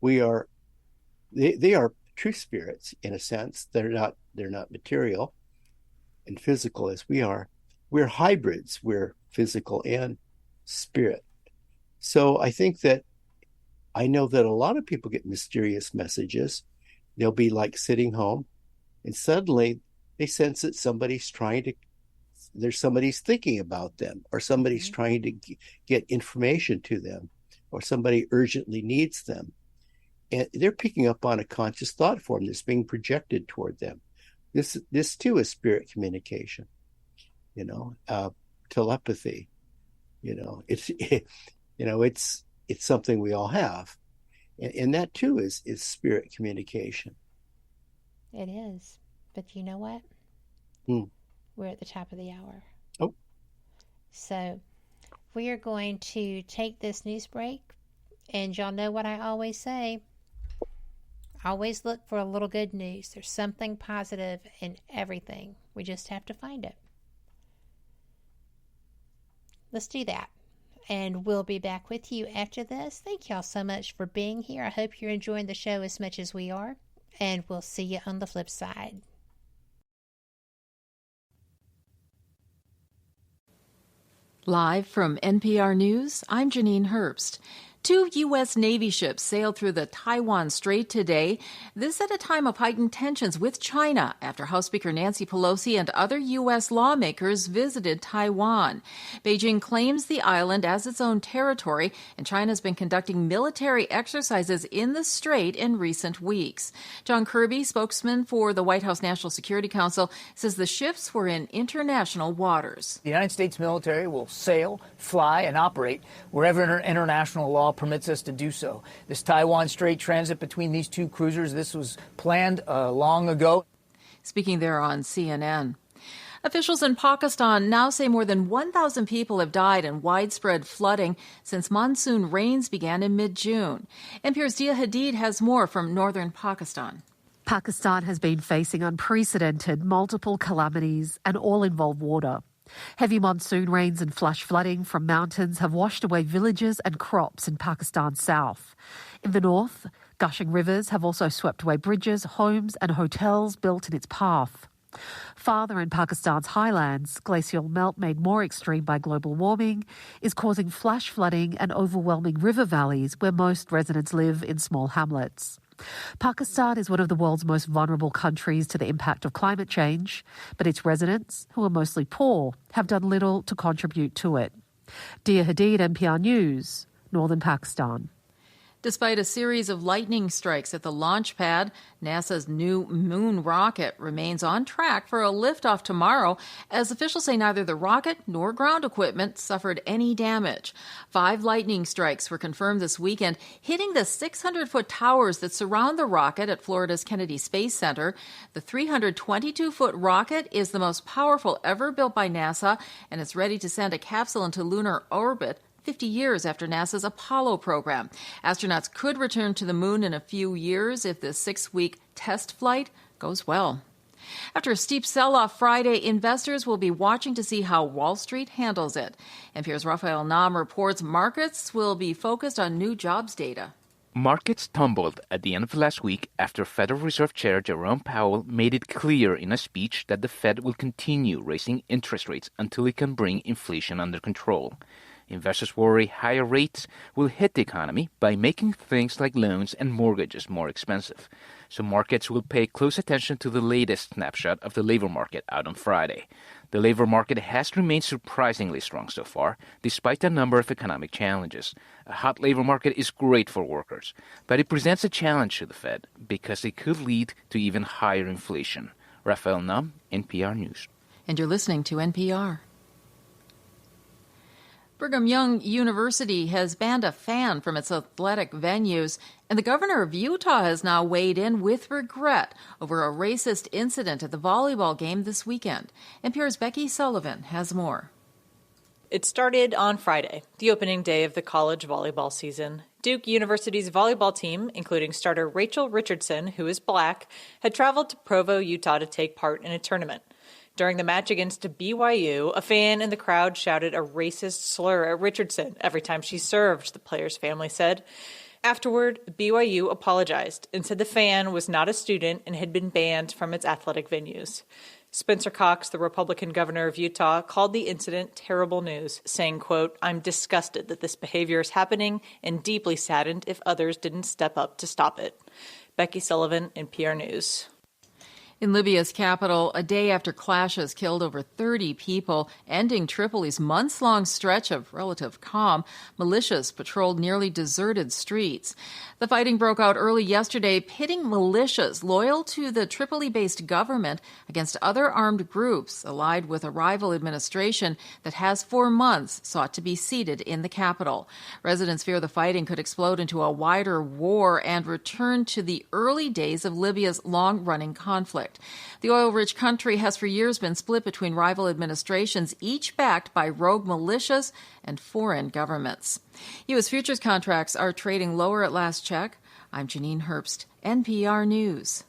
They are true spirits in a sense. They're not material and physical as we are. We're hybrids. We're physical and spirit. So I think that I know that a lot of people get mysterious messages. They'll be like sitting home, and suddenly they sense that somebody's thinking about them, or somebody's trying to get information to them, or somebody urgently needs them. And they're picking up on a conscious thought form that's being projected toward them. This too is spirit communication, telepathy. It's something we all have, and that too is spirit communication. It is, but you know what? We're at the top of the hour. Oh, so we are going to take this news break, and y'all know what I always say. Always look for a little good news. There's something positive in everything. We just have to find it. Let's do that. And we'll be back with you after this. Thank y'all so much for being here. I hope you're enjoying the show as much as we are. And we'll see you on the flip side. Live from NPR News, I'm Janine Herbst. 2 U.S. Navy ships sailed through the Taiwan Strait today. This at a time of heightened tensions with China after House Speaker Nancy Pelosi and other U.S. lawmakers visited Taiwan. Beijing claims the island as its own territory, and China has been conducting military exercises in the strait in recent weeks. John Kirby, spokesman for the White House National Security Council, says the ships were in international waters. The United States military will sail, fly, and operate wherever international law permits us to do so. This Taiwan Strait transit between these two cruisers, this was planned long ago. Speaking there on CNN. Officials in Pakistan now say more than 1,000 people have died in widespread flooding since monsoon rains began in mid-June. NPR's Dia Hadid has more from northern Pakistan. Pakistan has been facing unprecedented multiple calamities, and all involve water. Heavy monsoon rains and flash flooding from mountains have washed away villages and crops in Pakistan's south. In the north, gushing rivers have also swept away bridges, homes and hotels built in its path. Farther in Pakistan's highlands, glacial melt made more extreme by global warming is causing flash flooding and overwhelming river valleys where most residents live in small hamlets. Pakistan is one of the world's most vulnerable countries to the impact of climate change, but its residents, who are mostly poor, have done little to contribute to it. Dia Hadid, NPR News, Northern Pakistan. Despite a series of lightning strikes at the launch pad, NASA's new moon rocket remains on track for a liftoff tomorrow, as officials say neither the rocket nor ground equipment suffered any damage. 5 lightning strikes were confirmed this weekend, hitting the 600-foot towers that surround the rocket at Florida's Kennedy Space Center. The 322-foot rocket is the most powerful ever built by NASA, and it's ready to send a capsule into lunar orbit 50 years after NASA's Apollo program. Astronauts could return to the moon in a few years if the 6-week test flight goes well. After a steep sell-off Friday, investors will be watching to see how Wall Street handles it. NPR's Raphael Nam reports markets will be focused on new jobs data. Markets tumbled at the end of last week after Federal Reserve Chair Jerome Powell made it clear in a speech that the Fed will continue raising interest rates until it can bring inflation under control. Investors worry higher rates will hit the economy by making things like loans and mortgages more expensive. So markets will pay close attention to the latest snapshot of the labor market out on Friday. The labor market has remained surprisingly strong so far, despite a number of economic challenges. A hot labor market is great for workers, but it presents a challenge to the Fed because it could lead to even higher inflation. Raphael Nam, NPR News. And you're listening to NPR. Brigham Young University has banned a fan from its athletic venues, and the governor of Utah has now weighed in with regret over a racist incident at the volleyball game this weekend. NPR's Becky Sullivan has more. It started on Friday, the opening day of the college volleyball season. Duke University's volleyball team, including starter Rachel Richardson, who is black, had traveled to Provo, Utah to take part in a tournament. During the match against BYU, a fan in the crowd shouted a racist slur at Richardson every time she served, the player's family said. Afterward, BYU apologized and said the fan was not a student and had been banned from its athletic venues. Spencer Cox, the Republican governor of Utah, called the incident terrible news, saying, quote, "I'm disgusted that this behavior is happening and deeply saddened if others didn't step up to stop it." Becky Sullivan, NPR News. In Libya's capital, a day after clashes killed over 30 people, ending Tripoli's months-long stretch of relative calm, militias patrolled nearly deserted streets. The fighting broke out early yesterday, pitting militias loyal to the Tripoli-based government against other armed groups allied with a rival administration that has for months sought to be seated in the capital. Residents fear the fighting could explode into a wider war and return to the early days of Libya's long-running conflict. The oil-rich country has for years been split between rival administrations, each backed by rogue militias and foreign governments. U.S. futures contracts are trading lower at last check. I'm Janine Herbst, NPR News.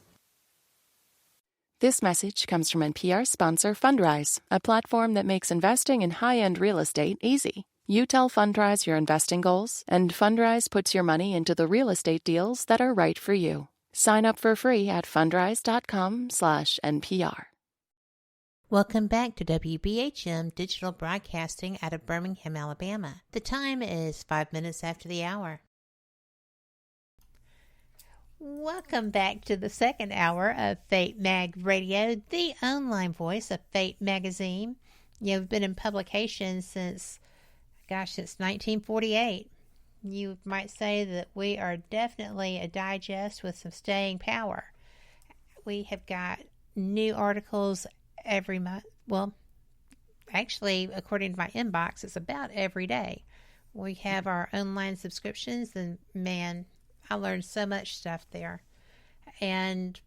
This message comes from NPR sponsor Fundrise, a platform that makes investing in high-end real estate easy. You tell Fundrise your investing goals, and Fundrise puts your money into the real estate deals that are right for you. Sign up for free at fundrise.com/NPR. Welcome back to WBHM Digital Broadcasting out of Birmingham, Alabama. The time is 5 minutes after the hour. Welcome back to the second hour of Fate Mag Radio, the online voice of Fate Magazine. You've been in publication since 1948. You might say that we are definitely a digest with some staying power. We have got new articles every month. Well, actually, according to my inbox, it's about every day. We have our online subscriptions, and man, I learned so much stuff there. And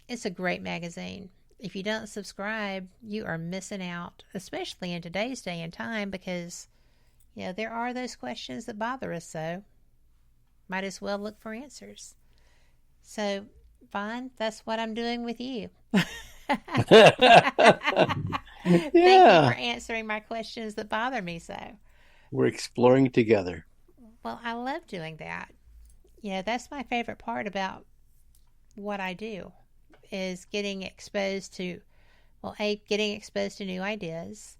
it's a great magazine. If you don't subscribe, you are missing out, especially in today's day and time, because there are those questions that bother us, so might as well look for answers. So, Vaughn, that's what I'm doing with you. Thank you for answering my questions that bother me so. We're exploring together. Well, I love doing that. That's my favorite part about what I do, is getting exposed to new ideas,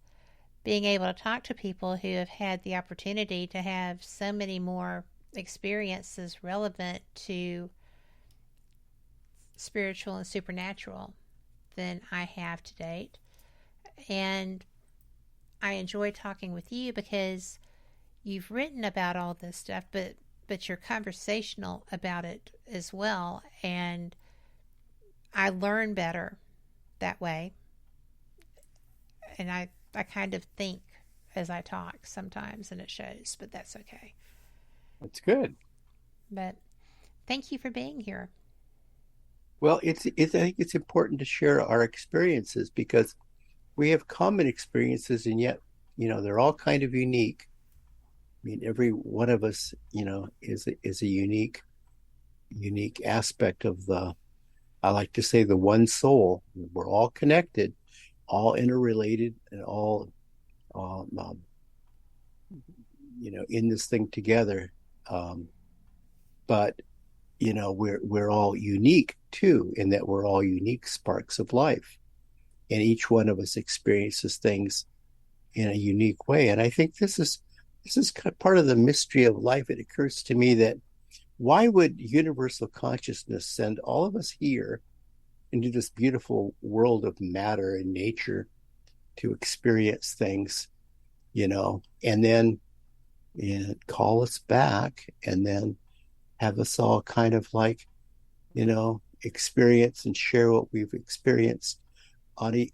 being able to talk to people who have had the opportunity to have so many more experiences relevant to spiritual and supernatural than I have to date. And I enjoy talking with you because you've written about all this stuff, but you're conversational about it as well. And I learn better that way. And I kind of think as I talk sometimes, and it shows, but that's okay. That's good. But thank you for being here. Well, I think it's important to share our experiences because we have common experiences, and yet, they're all kind of unique. I mean, every one of us, is a unique aspect of I like to say, the one soul. We're all connected, all interrelated, and all, in this thing together. But we're all unique too, in that we're all unique sparks of life, and each one of us experiences things in a unique way. And I think this is kind of part of the mystery of life. It occurs to me that why would universal consciousness send all of us here into this beautiful world of matter and nature to experience things, and then call us back, and then have us all kind of like, experience and share what we've experienced on a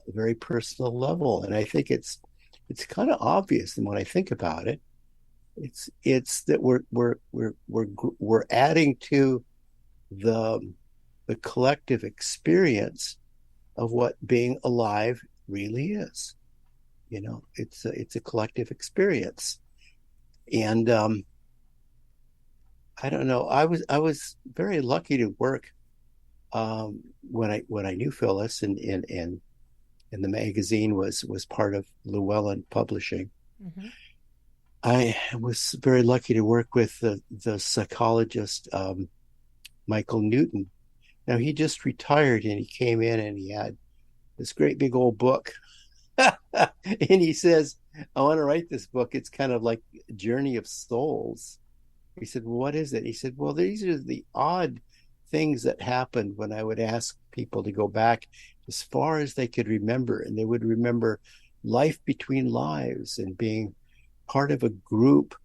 very personal level. And I think it's kind of obvious. And when I think about it, it's that we're adding to the collective experience of what being alive really is. It's a collective experience. And I don't know. I was very lucky to work when I knew Phyllis and the magazine was part of Llewellyn Publishing. Mm-hmm. I was very lucky to work with the psychologist Michael Newton. Now, he just retired, and he came in and he had this great big old book. And he says, I want to write this book. It's kind of like Journey of Souls. He said, well, what is it? He said, well, these are the odd things that happened when I would ask people to go back as far as they could remember. And they would remember life between lives and being part of a group,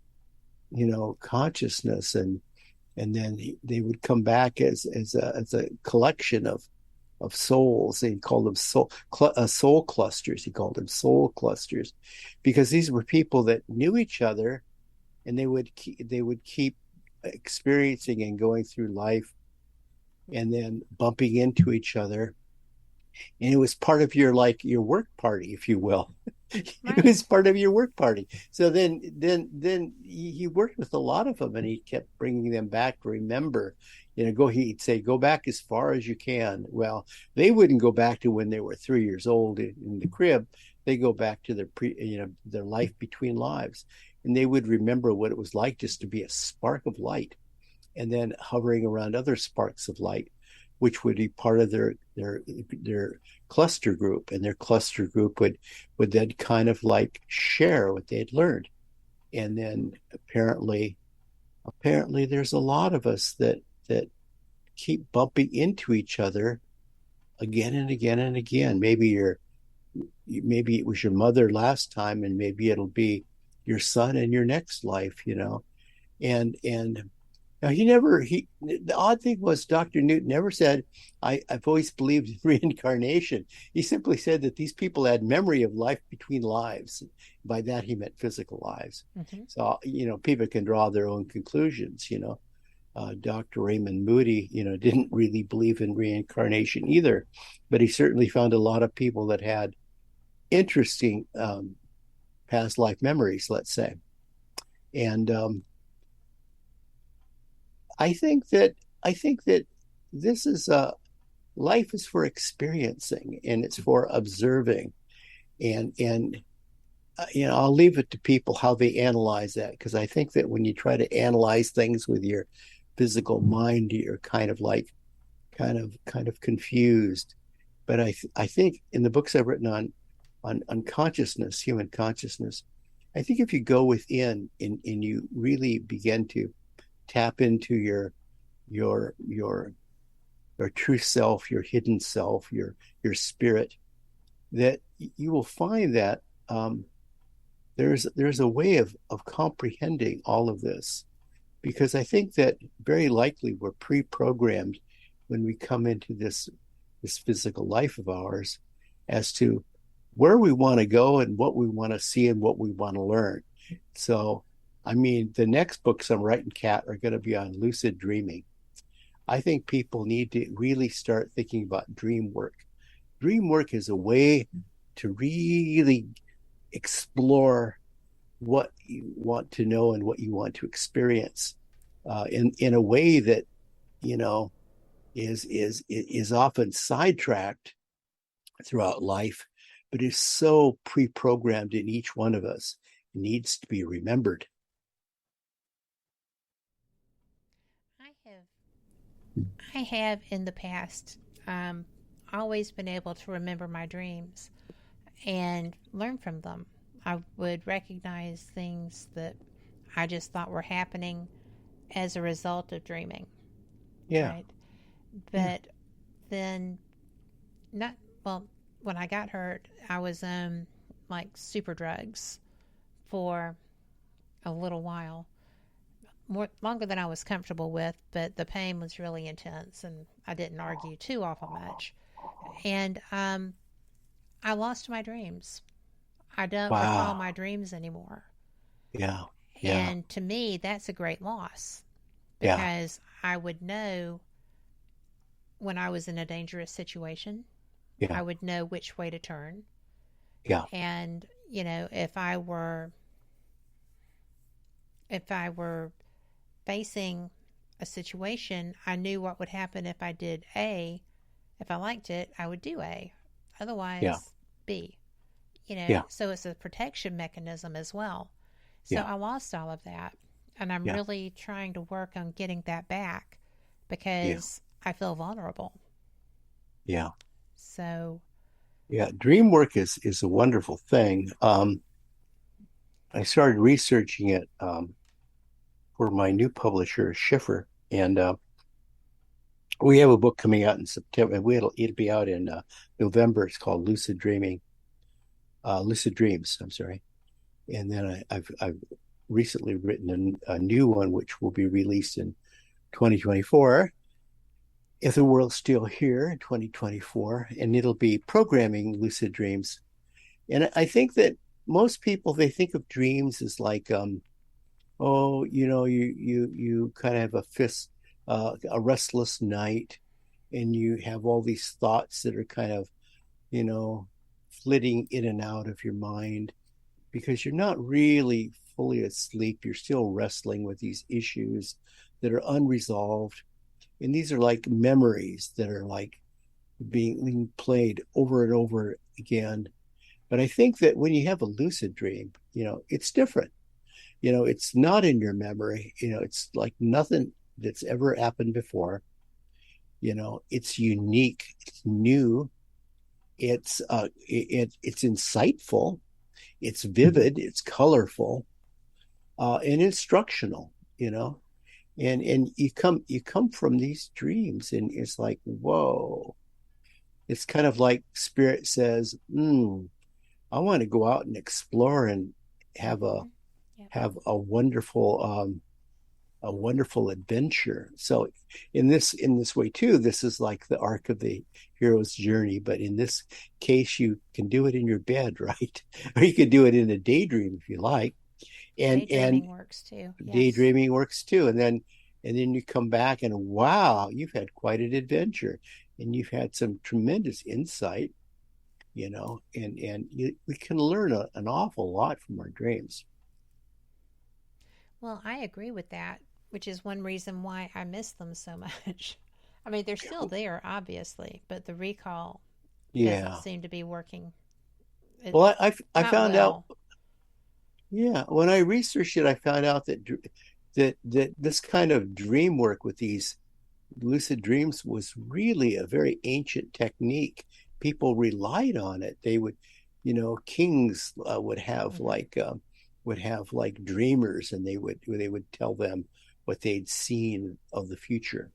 consciousness. And then they would come back as a collection of souls. He called them soul clusters. He called them soul clusters, because these were people that knew each other, and they would keep experiencing and going through life, and then bumping into each other. And it was part of your work party, if you will. Right. It was part of your work party. So then he worked with a lot of them, and he kept bringing them back to remember. He'd say, go back as far as you can. Well, they wouldn't go back to when they were 3 years old in the crib. They go back to their life between lives, and they would remember what it was like just to be a spark of light, and then hovering around other sparks of light, which would be part of their cluster group, and their cluster group would then kind of like share what they had learned. And then apparently there's a lot of us that keep bumping into each other again and again and again. Maybe it was your mother last time, and maybe it'll be your son in your next life, and now the odd thing was Dr. Newton never said, I've always believed in reincarnation. He simply said that these people had memory of life between lives. By that, he meant physical lives. Mm-hmm. So, people can draw their own conclusions, Dr. Raymond Moody, didn't really believe in reincarnation either, but he certainly found a lot of people that had interesting past life memories, let's say. And I think that this is life is for experiencing, and it's for observing, and I'll leave it to people how they analyze that, because I think that when you try to analyze things with your physical mind, you're kind of confused. But I think in the books I've written on consciousness, human consciousness, I think if you go within and you really begin to tap into your true self, your hidden self, your spirit, that you will find that there's a way of comprehending all of this, because I think that very likely we're pre-programmed when we come into this physical life of ours as to where we want to go and what we want to see and what we want to learn. So the next books I'm writing, Kat, are going to be on lucid dreaming. I think people need to really start thinking about dream work. Dream work is a way to really explore what you want to know and what you want to experience in a way that, is often sidetracked throughout life, but is so pre-programmed in each one of us. It needs to be remembered. I have in the past always been able to remember my dreams and learn from them. I would recognize things that I just thought were happening as a result of dreaming. Yeah. Right? But then, when I got hurt, I was super drugs for a little while. Longer than I was comfortable with, but the pain was really intense, and I didn't argue too awful much. And I lost my dreams. I don't recall my dreams anymore. Yeah. And to me, that's a great loss, because I would know when I was in a dangerous situation. Yeah. I would know which way to turn. Yeah. And, if I were facing a situation, I knew what would happen if I did A. If I liked it, I would do A. Otherwise, be, Yeah. so it's a protection mechanism as well. So Yeah. I lost all of that, and I'm Yeah. really trying to work on getting that back because I feel vulnerable. Yeah. So, Yeah. Dream work is a wonderful thing. I started researching it for my new publisher, Schiffer, and we have a book coming out in September. It'll be out in November. It's called Lucid Dreaming, Lucid Dreams. I'm sorry. And then I've recently written a new one, which will be released in 2024, if the world's still here in 2024, and it'll be programming lucid dreams. And I think that most people, they think of dreams as like, oh, you kind of have a restless night, and you have all these thoughts that are kind of, flitting in and out of your mind because you're not really fully asleep. You're still wrestling with these issues that are unresolved. And these are like memories that are like being played over and over again. But I think that when you have a lucid dream, it's different. It's not in your memory. It's like nothing that's ever happened before. It's unique, it's new, it's insightful, it's vivid, it's colorful, and instructional. And you come from these dreams, and it's like, whoa. It's kind of like spirit says, I want to go out and explore and have a wonderful adventure. So in this way too, this is like the arc of the hero's journey, but in this case you can do it in your bed, right? Or you could do it in a daydream if you like. And daydreaming works too. Yes. Daydreaming works too. And then you come back and wow, you've had quite an adventure, and you've had some tremendous insight, and we can learn an awful lot from our dreams. Well, I agree with that, which is one reason why I miss them so much. I mean, they're still there, obviously, but the recall doesn't seem to be working. Well, I found out. Yeah, when I researched it, I found out that this kind of dream work with these lucid dreams was really a very ancient technique. People relied on it. They would, kings would have like dreamers, and they would tell them what they'd seen of the future,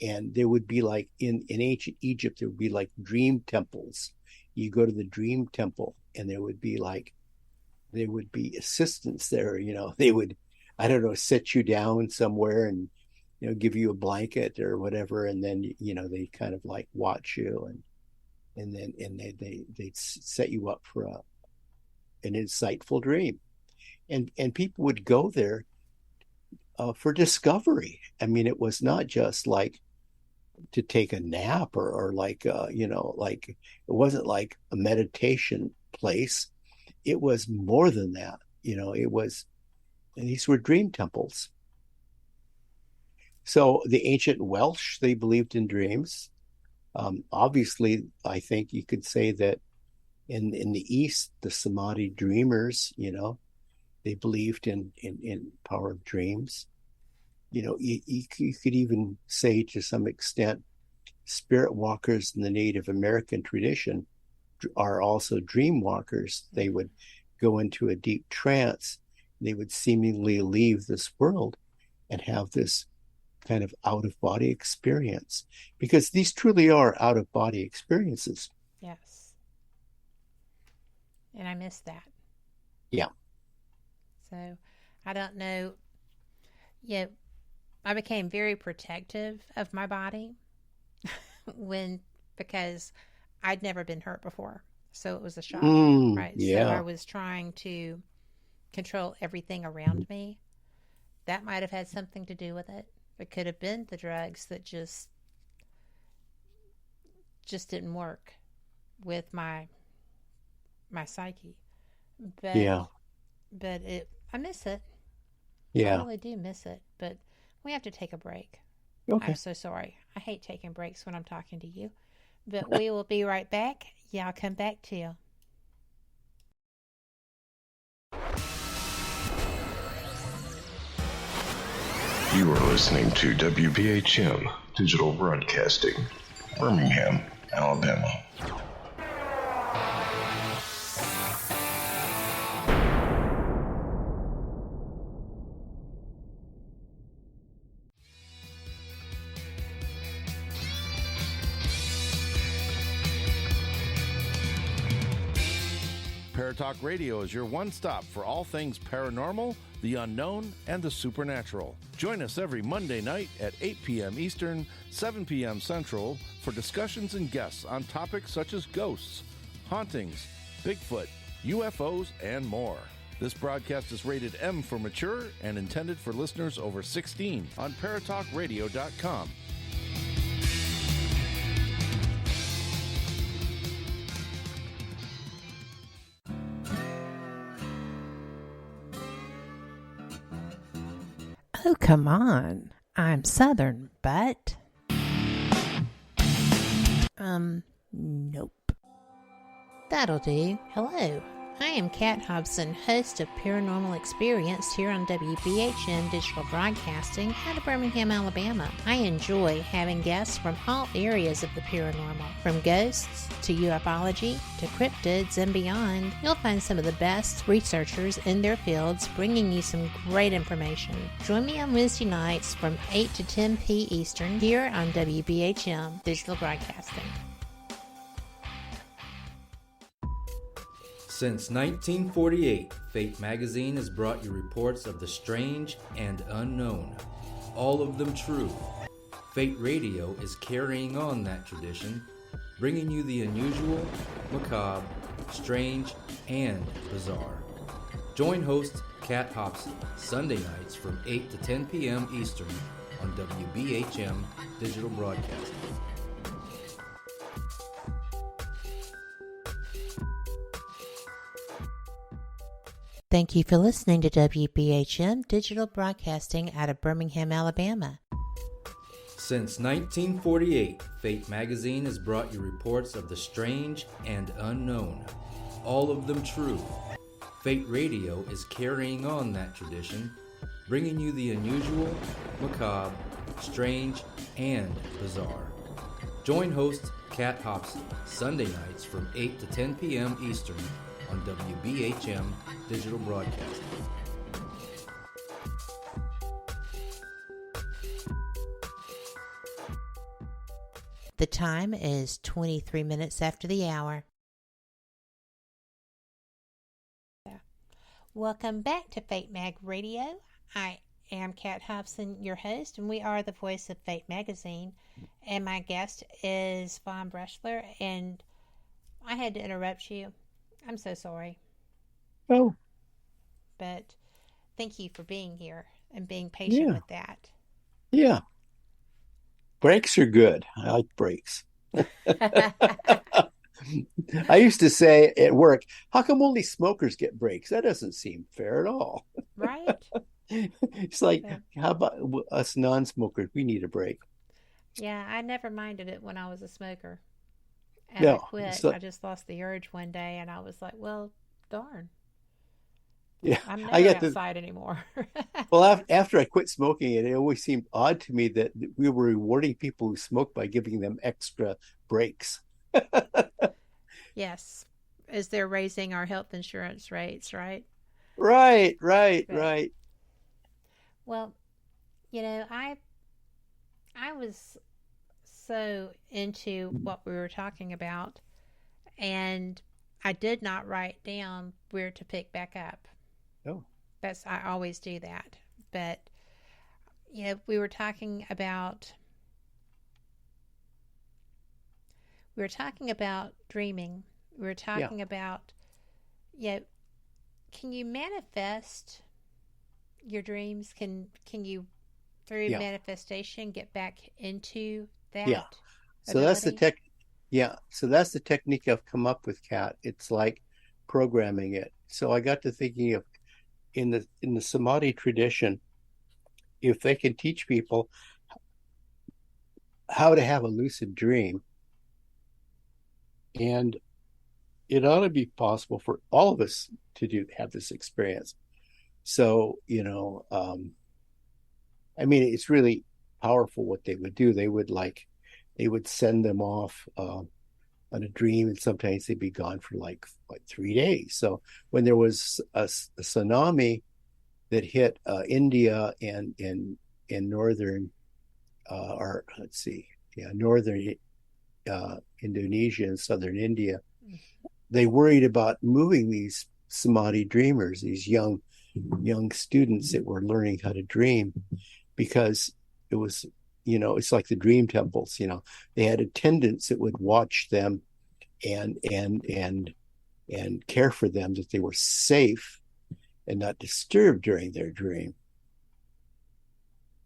and there would be like in ancient Egypt, there would be like dream temples. You go to the dream temple, and there would be assistants there. They would, I don't know, set you down somewhere and give you a blanket or whatever, and then they kind of like watch you, and then they'd set you up for an insightful dream, and people would go there for discovery. I mean, it was not just like to take a nap or like like it wasn't like a meditation place. It was more than that. And these were dream temples. So the ancient Welsh, they believed in dreams. Obviously, I think you could say that in the East, the Samadhi dreamers, they believed in power of dreams. You could even say to some extent, spirit walkers in the Native American tradition are also dream walkers. They would go into a deep trance. They would seemingly leave this world and have this kind of out-of-body experience, because these truly are out-of-body experiences. Yes. And I miss that. Yeah. So I don't know. Yeah, I became very protective of my body because I'd never been hurt before. So it was a shock, right? Yeah. So I was trying to control everything around me. That might have had something to do with it. It could have been the drugs that just didn't work with my psyche. But I miss it. Yeah. I really do miss it. But we have to take a break. Okay. I'm so sorry. I hate taking breaks when I'm talking to you. But we will be right back. Yeah, I'll come back to you. You are listening to WBHM Digital Broadcasting, Birmingham, Alabama. Paratalk Radio is your one-stop for all things paranormal, the unknown, and the supernatural. Join us every Monday night at 8 p.m. Eastern, 7 p.m. Central for discussions and guests on topics such as ghosts, hauntings, Bigfoot, UFOs, and more. This broadcast is rated M for mature and intended for listeners over 16 on paratalkradio.com. Oh, come on. I'm Southern, but... nope. That'll do. Hello. I am Kat Hobson, host of Paranormal Experience here on WBHM Digital Broadcasting out of Birmingham, Alabama. I enjoy having guests from all areas of the paranormal, from ghosts to ufology to cryptids and beyond. You'll find some of the best researchers in their fields bringing you some great information. Join me on Wednesday nights from 8 to 10 p. Eastern here on WBHM Digital Broadcasting. Since 1948, Fate magazine has brought you reports of the strange and unknown, all of them true. Fate Radio is carrying on that tradition, bringing you the unusual, macabre, strange, and bizarre. Join host Kat Hobson Sunday nights from 8 to 10 p.m. Eastern on WBHM Digital Broadcasting. Thank you for listening to WBHM Digital Broadcasting out of Birmingham, Alabama. Since 1948, Fate magazine has brought you reports of the strange and unknown, all of them true. Fate Radio is carrying on that tradition, bringing you the unusual, macabre, strange, and bizarre. Join host Kat Hobson Sunday nights from 8 to 10 p.m. Eastern on WBHM Digital Broadcasting. The time is 23 minutes after the hour. Welcome back to Fate Mag Radio. I am Kat Hobson, your host, and we are the voice of Fate Magazine. And my guest is Von Braschler, and I had to interrupt you. I'm so sorry. Oh. But thank you for being here and being patient with that. Yeah. Breaks are good. I like breaks. I used to say at work, how come only smokers get breaks? That doesn't seem fair at all. Right? It's like, how about us non-smokers? We need a break. Yeah, I never minded it when I was a smoker. And No, I quit. like, I just lost the urge one day, and I was like, well, darn. Yeah, I'm I never got outside anymore. Well, after I quit smoking, it always seemed odd to me that we were rewarding people who smoke by giving them extra breaks. Yes. As they're raising our health insurance rates, right? Right. Well, you know, I was so into what we were talking about, and I did not write down where to pick back up. Oh. I always do that. But, you know, we were talking about dreaming. We were talking about, you know, can you manifest your dreams? Can you, through manifestation, get back into that? Yeah. So that's the technique I've come up with, Kat. It's like programming it. So I got to thinking of in the Samadhi tradition, if they can teach people how to have a lucid dream, and it ought to be possible for all of us to have this experience. So, I mean, it's really powerful what they would do. They would send them off on a dream, and sometimes they'd be gone for like 3 days. So when there was a tsunami that hit India and northern, or let's see, northern Indonesia and southern India, they worried about moving these samadhi dreamers, these young students that were learning how to dream, because it was, it's like the dream temples. They had attendants that would watch them and care for them, that they were safe and not disturbed during their dream.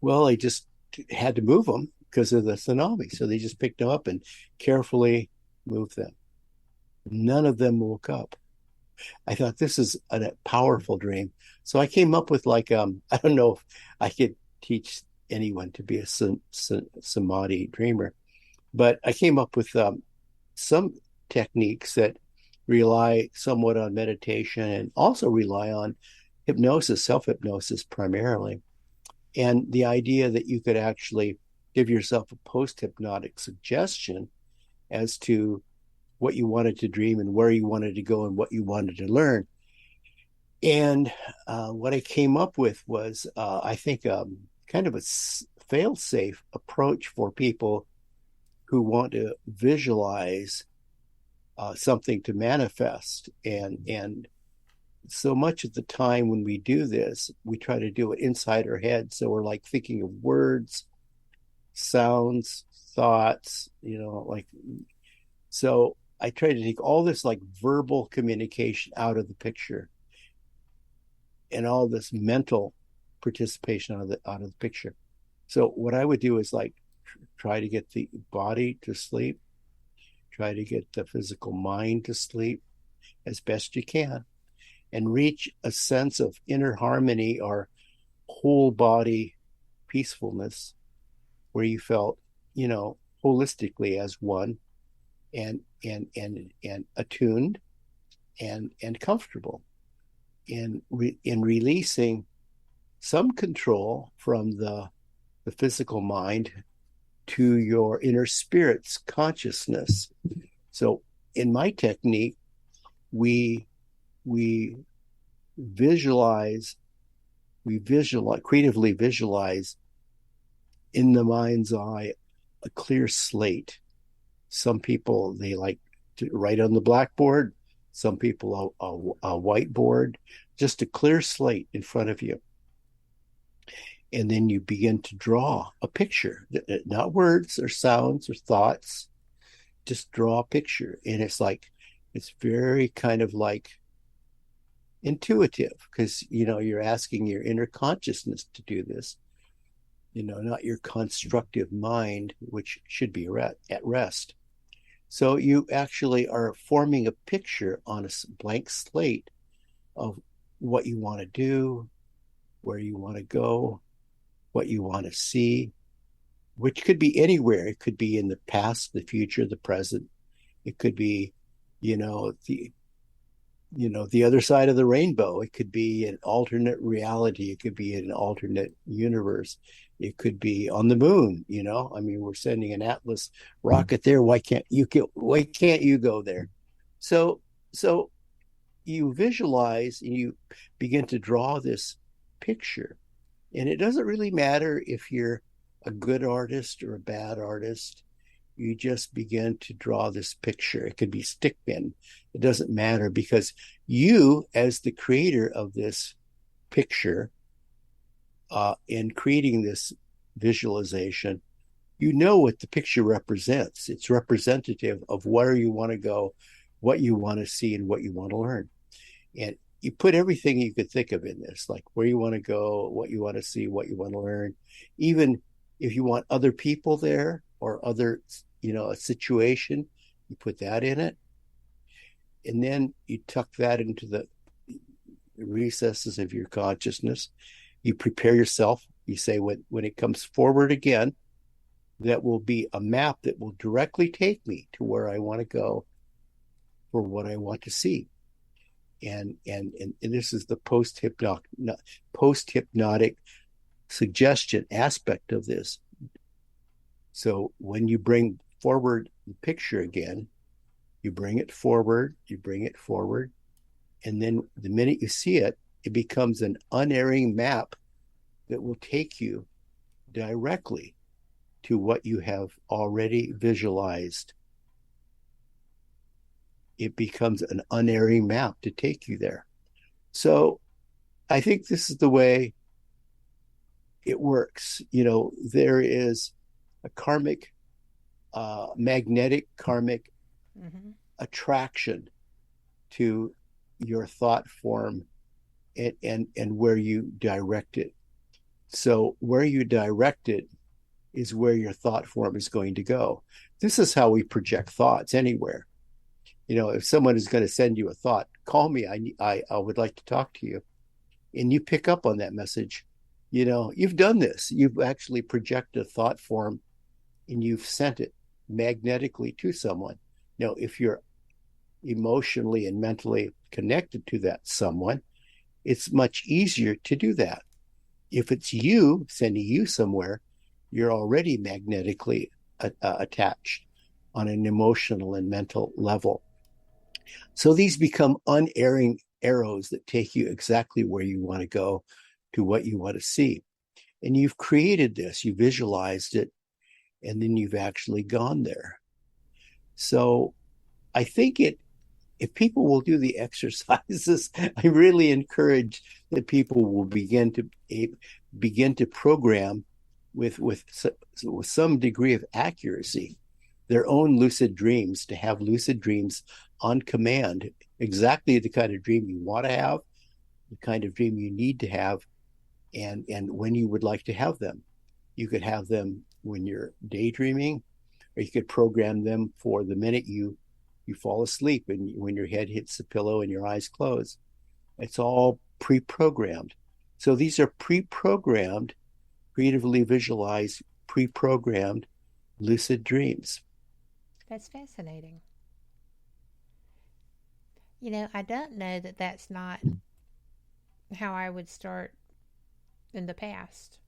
Well, they just had to move them because of the tsunami, so they just picked them up and carefully moved them. None of them woke up. I thought, this is a powerful dream. So I came up with I don't know if I could teach anyone to be a samadhi dreamer, but I came up with some techniques that rely somewhat on meditation and also rely on hypnosis, self-hypnosis primarily. And the idea that you could actually give yourself a post-hypnotic suggestion as to what you wanted to dream and where you wanted to go and what you wanted to learn. And what I came up with was, I think, kind of a fail-safe approach for people who want to visualize something to manifest. And so much of the time when we do this, we try to do it inside our head. So we're like thinking of words, sounds, thoughts, so I try to take all this like verbal communication out of the picture, and all this mental participation out of the picture. So what I would do is try to get the body to sleep, try to get the physical mind to sleep as best you can, and reach a sense of inner harmony or whole body peacefulness, where you felt, holistically as one, and attuned and comfortable in releasing some control from the physical mind to your inner spirit's consciousness. So in my technique, we creatively visualize in the mind's eye a clear slate. Some people, they like to write on the blackboard. Some people a whiteboard, just a clear slate in front of you. And then you begin to draw a picture, not words or sounds or thoughts, just draw a picture. And it's very kind of like intuitive, because, you're asking your inner consciousness to do this, not your constructive mind, which should be at rest. So you actually are forming a picture on a blank slate of what you want to do, where you want to go, what you want to see, which could be anywhere. It could be in the past, the future, the present. It could be, the other side of the rainbow. It could be an alternate reality. It could be an alternate universe. It could be on the moon. I mean, we're sending an Atlas rocket there. Why can't you go there? So you visualize and you begin to draw this picture. And it doesn't really matter if you're a good artist or a bad artist. You just begin to draw this picture. It could be stick pin. It doesn't matter, because you, as the creator of this picture, in creating this visualization, what the picture represents. It's representative of where you want to go, what you want to see, and what you want to learn. And you put everything you could think of in this, like where you want to go, what you want to see, what you want to learn. Even if you want other people there or other, a situation, you put that in it. And then you tuck that into the recesses of your consciousness. You prepare yourself. You say, when it comes forward again, that will be a map that will directly take me to where I want to go. for what I want to see. And this is the post-hypnotic suggestion aspect of this. So when you bring forward the picture again, you bring it forward, and then the minute you see it, it becomes an unerring map that will take you directly to what you have already visualized. It becomes an unerring map to take you there. So I think this is the way it works. There is a karmic, magnetic karmic attraction to your thought form and where you direct it. So where you direct it is where your thought form is going to go. This is how we project thoughts anywhere. If someone is going to send you a thought, call me. I would like to talk to you. And you pick up on that message. You've done this. You've actually projected a thought form and you've sent it magnetically to someone. Now, if you're emotionally and mentally connected to that someone, it's much easier to do that. If it's you sending you somewhere, you're already magnetically attached on an emotional and mental level. So these become unerring arrows that take you exactly where you want to go, to what you want to see. And you've created this, you visualized it, and then you've actually gone there. So I think if people will do the exercises, I really encourage that people will begin to program with some degree of accuracy their own lucid dreams, to have lucid dreams on command, exactly the kind of dream you want to have, the kind of dream you need to have, and when you would like to have them. You could have them when you're daydreaming, or you could program them for the minute you fall asleep and when your head hits the pillow and your eyes close. It's all pre-programmed. So these are pre-programmed, creatively visualized, pre-programmed lucid dreams. That's fascinating. I don't know that that's not how I would start in the past.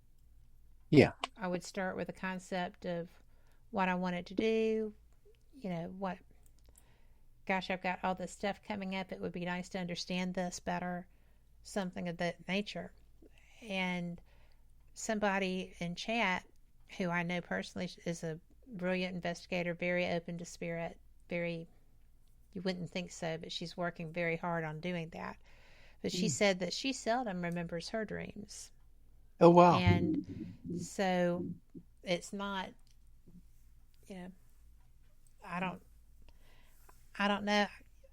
Yeah. I would start with a concept of what I wanted to do, gosh, I've got all this stuff coming up. It would be nice to understand this better, something of that nature. And somebody in chat who I know personally is a brilliant investigator, very open to spirit, you wouldn't think so, but she's working very hard on doing that. But she said that she seldom remembers her dreams. Oh, wow. And so it's not, I don't know.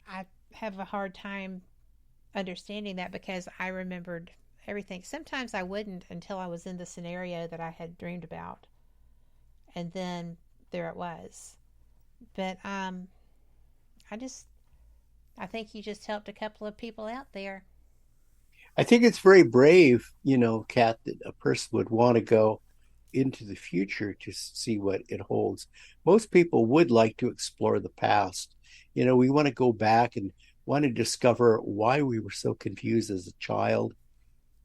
I have a hard time understanding that because I remembered everything. Sometimes I wouldn't until I was in the scenario that I had dreamed about. And then there it was. But I think you just helped a couple of people out there. I think it's very brave, Kat, that a person would want to go into the future to see what it holds. Most people would like to explore the past. We want to go back and want to discover why we were so confused as a child,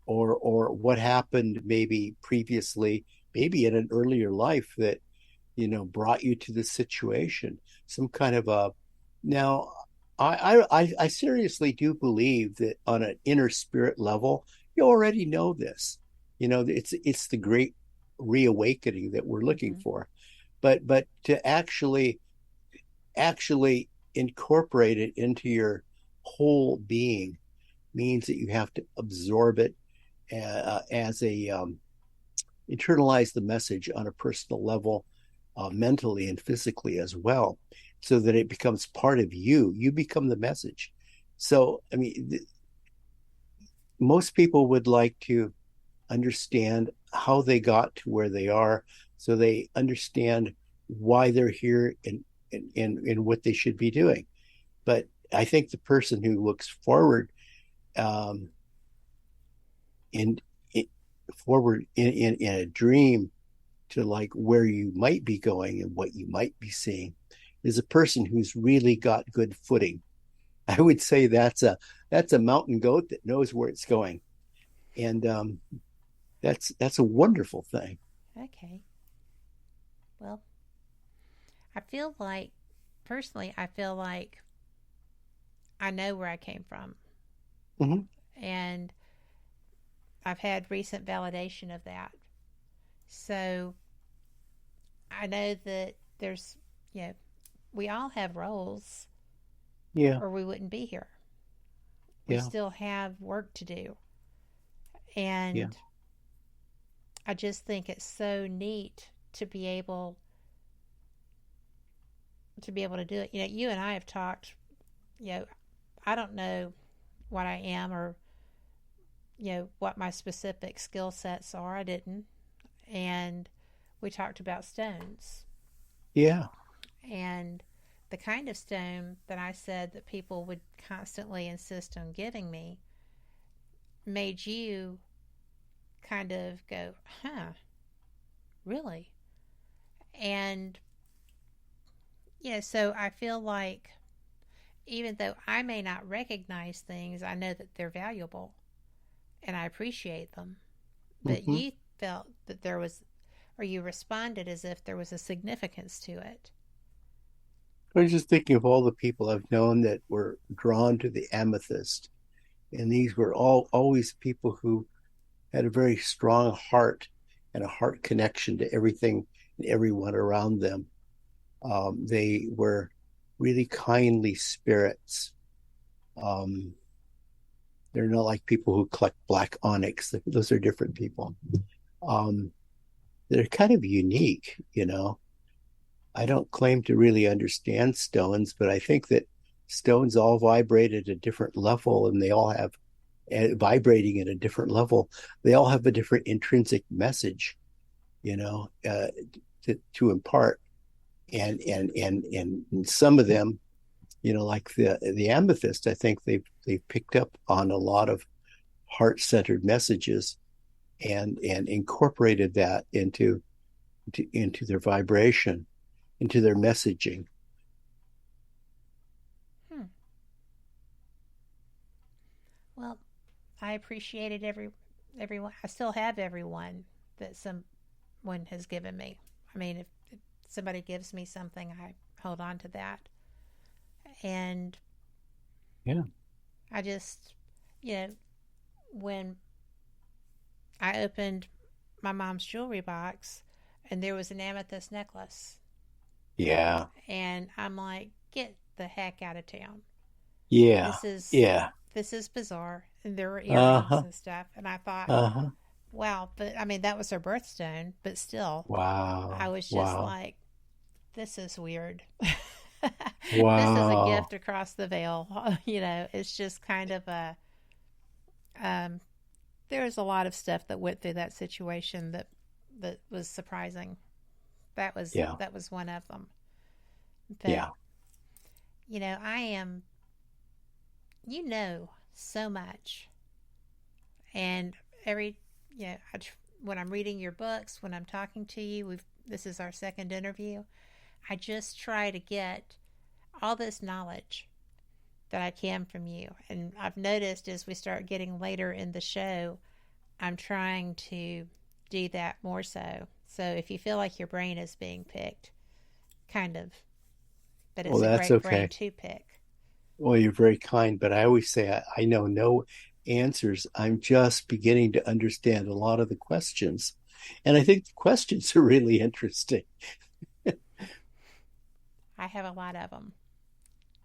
or what happened maybe previously, maybe in an earlier life that, brought you to this situation. Some kind of a... Now, I seriously do believe that on an inner spirit level, you already know this. It's the great reawakening that we're looking for. But to actually incorporate it into your whole being means that you have to absorb it as a internalize the message on a personal level, mentally and physically as well, so that it becomes part of you. You become the message. So, most people would like to understand how they got to where they are, so they understand why they're here and what they should be doing. But I think the person who looks forward in a dream to like where you might be going and what you might be seeing is a person who's really got good footing. I would say that's a mountain goat that knows where it's going, and that's a wonderful thing. Okay. Well, I feel like, personally, I feel like I know where I came from. Mm-hmm. And I've had recent validation of that. So I know that there's, we all have roles. Yeah. Or we wouldn't be here. We still have work to do. And I just think it's so neat to be able to do it. You and I have talked, I don't know what I am or what my specific skill sets are. I didn't. And we talked about stones. Yeah. And the kind of stone that I said that people would constantly insist on giving me made you kind of go, huh, really? And so I feel like even though I may not recognize things, I know that they're valuable and I appreciate them. But you felt that there was, or you responded as if there was a significance to it. I was just thinking of all the people I've known that were drawn to the amethyst. And these were always people who had a very strong heart and a heart connection to everything and everyone around them. They were really kindly spirits. They're not like people who collect black onyx. Those are different people. They're kind of unique, I don't claim to really understand stones, but I think that stones all vibrate at a different level, and they all have vibrating at a different level. They all have a different intrinsic message, to impart. And some of them, like the amethyst, I think they've picked up on a lot of heart-centered messages and incorporated that into their vibration, into their messaging. Well, I appreciated everyone. I still have everyone that someone has given me. I mean, if somebody gives me something, I hold on to that. And I just, when I opened my mom's jewelry box and there was an amethyst necklace. Yeah. And I'm like, get the heck out of town. Yeah. This is bizarre. And there were earrings and stuff. And I thought, wow, but I mean, that was her birthstone, but still. Wow. I was just like, this is weird. Wow. This is a gift across the veil. It's just kind of there was a lot of stuff that went through that situation that was surprising. That was one of them. But, I am, so much. And when I'm reading your books, when I'm talking to you, this is our second interview. I just try to get all this knowledge that I can from you. And I've noticed as we start getting later in the show, I'm trying to do that more so. So if you feel like your brain is being picked, kind of, but it's a great brain to pick. Well, you're very kind, but I always say I know no answers. I'm just beginning to understand a lot of the questions. And I think the questions are really interesting. I have a lot of them.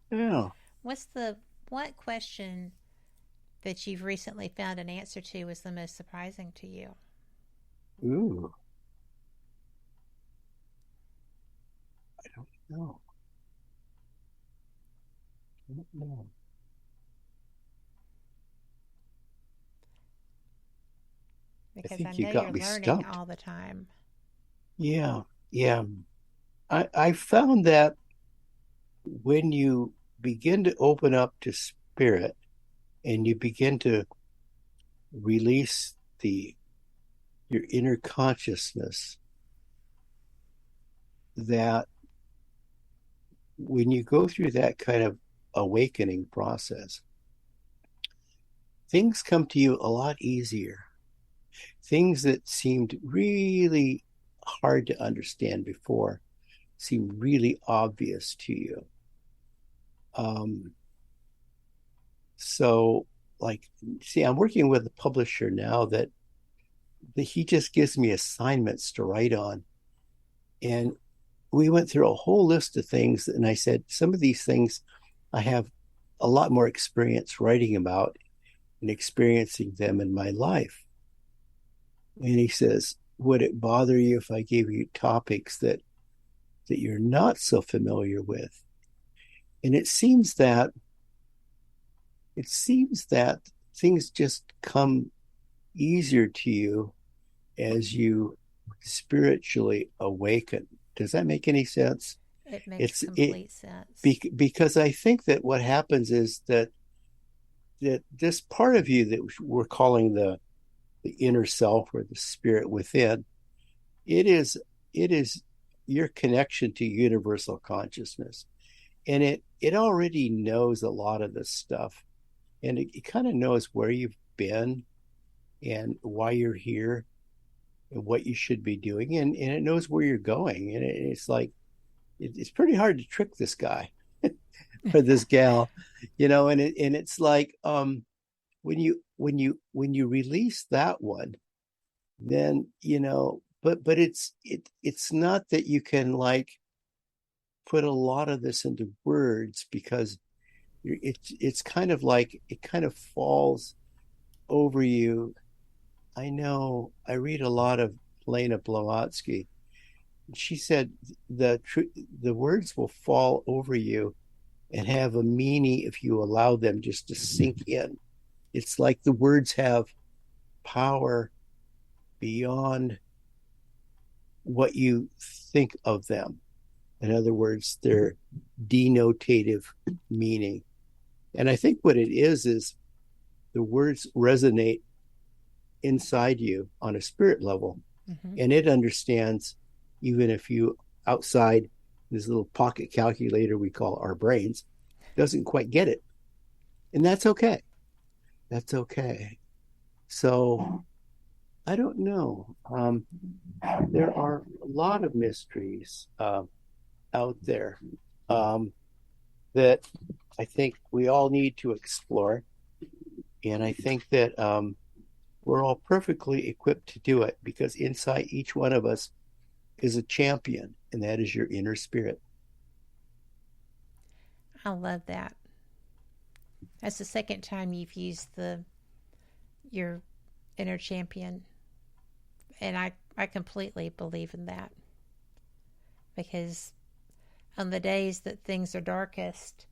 Yeah. What question that you've recently found an answer to was the most surprising to you? Ooh. I don't know. Because I know you're learning all the time. Yeah. I found that when you begin to open up to spirit and you begin to release your inner consciousness, that when you go through that kind of awakening process, things come to you a lot easier. Things that seemed really hard to understand before seem really obvious to you. So, like, see, I'm working with a publisher now that he just gives me assignments to write on. And we went through a whole list of things. And I said, some of these things I have a lot more experience writing about and experiencing them in my life. And he says, would it bother you if I gave you topics that you're not so familiar with? And it seems that things just come easier to you as you spiritually awaken. Does that make any sense? It makes complete sense. Because I think that what happens is that this part of you that we're calling the inner self or the spirit within, it is your connection to universal consciousness. And it already knows a lot of this stuff. And it kind of knows where you've been and why you're here and what you should be doing. And it knows where you're going. And it's like, it's pretty hard to trick this guy or this gal, and it's like, when you release that one, then, but it's not that you can like put a lot of this into words, because it's kind of like it kind of falls over you. I know I read a lot of Lena Blavatsky. She said the words will fall over you and have a meaning if you allow them just to sink in. It's like the words have power beyond what you think of them. In other words, their denotative meaning. And I think what it is the words resonate inside you on a spirit level. Mm-hmm. And it understands, even if you outside this little pocket calculator we call our brains doesn't quite get it. And that's okay. That's okay. So I don't know. There are a lot of mysteries out there that I think we all need to explore. And I think that we're all perfectly equipped to do it, because inside each one of us is a champion, and that is your inner spirit. I love that. That's the second time you've used your inner champion. And I completely believe in that. Because on the days that things are darkest,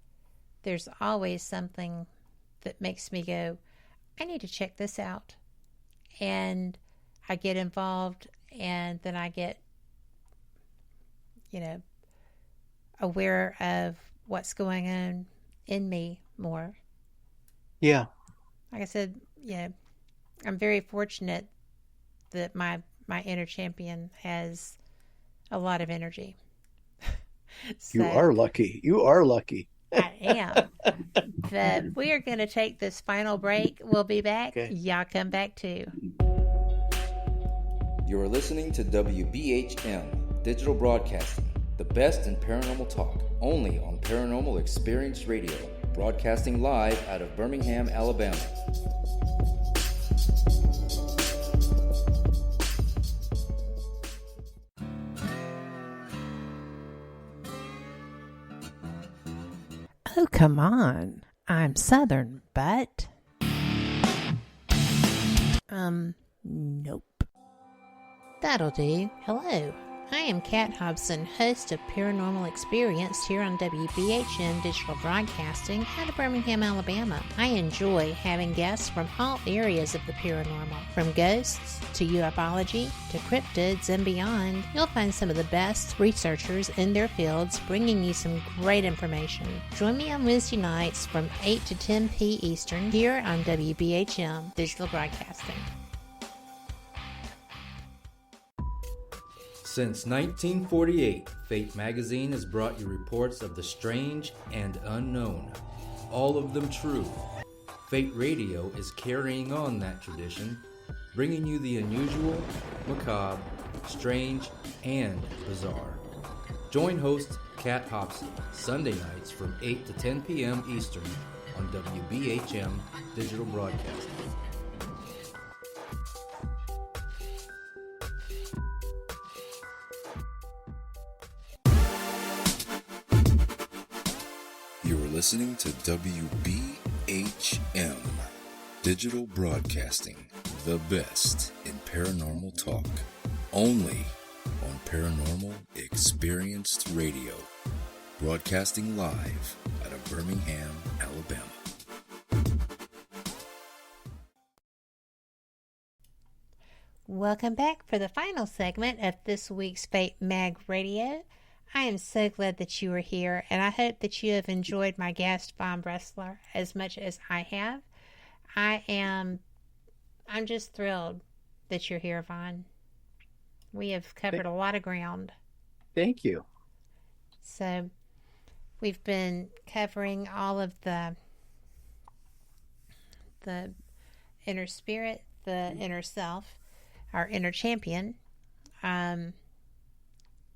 there's always something that makes me go, I need to check this out. And I get involved, and then I get, aware of what's going on in me more. Yeah. Like I said, I'm very fortunate that my inner champion has a lot of energy. So, you are lucky. You are lucky. I am. But we are going to take this final break. We'll be back. Okay. Y'all come back too. You're listening to WBHM Digital Broadcasting, the best in paranormal talk, only on Paranormal Experience Radio, broadcasting live out of Birmingham, Alabama. Oh, come on. I'm Southern, but... Nope. That'll do. Hello. I am Kat Hobson, host of Paranormal Experience here on WBHM Digital Broadcasting out of Birmingham, Alabama. I enjoy having guests from all areas of the paranormal, from ghosts to ufology to cryptids and beyond. You'll find some of the best researchers in their fields bringing you some great information. Join me on Wednesday nights from 8 to 10 p. Eastern here on WBHM Digital Broadcasting. Since 1948, Fate magazine has brought you reports of the strange and unknown. all of them true. Fate Radio is carrying on that tradition, bringing you the unusual, macabre, strange, and bizarre. Join host Kat Hobson Sunday nights from 8 to 10 p.m. Eastern on WBHM Digital Broadcasting. You're listening to WBHM Digital Broadcasting, the best in paranormal talk, only on Paranormal Experienced Radio, broadcasting live out of Birmingham, Alabama. Welcome back for the final segment of this week's Fate Mag Radio. I am so glad that you are here, and I hope that you have enjoyed my guest, Von Braschler, as much as I have. I'm just thrilled that you're here, Von. We have covered a lot of ground. Thank you. So, we've been covering all of the inner spirit, the inner self, our inner champion,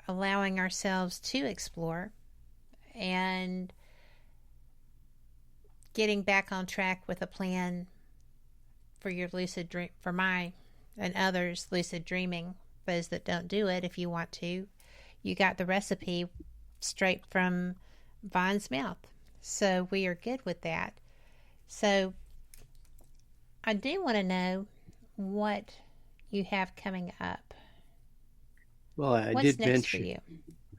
allowing ourselves to explore and getting back on track with a plan for your lucid dream, for my and others' lucid dreaming. Those that don't do it, if you want to, you got the recipe straight from Von's mouth. So we are good with that. So I do want to know what you have coming up. Well, I What's did next mention, for you?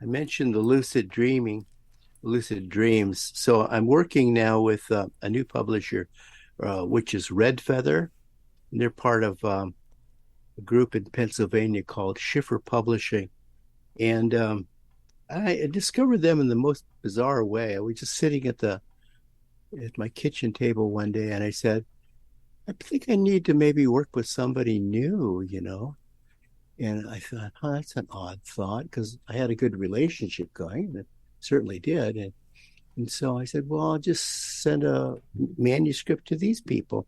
I mentioned the lucid dreams. So I'm working now with a new publisher, which is Red Feather. And they're part of a group in Pennsylvania called Schiffer Publishing. And I discovered them in the most bizarre way. I was just sitting at my kitchen table one day, and I said, I think I need to maybe work with somebody new, And I thought, that's an odd thought, because I had a good relationship going, and it certainly did. And so I said, well, I'll just send a manuscript to these people.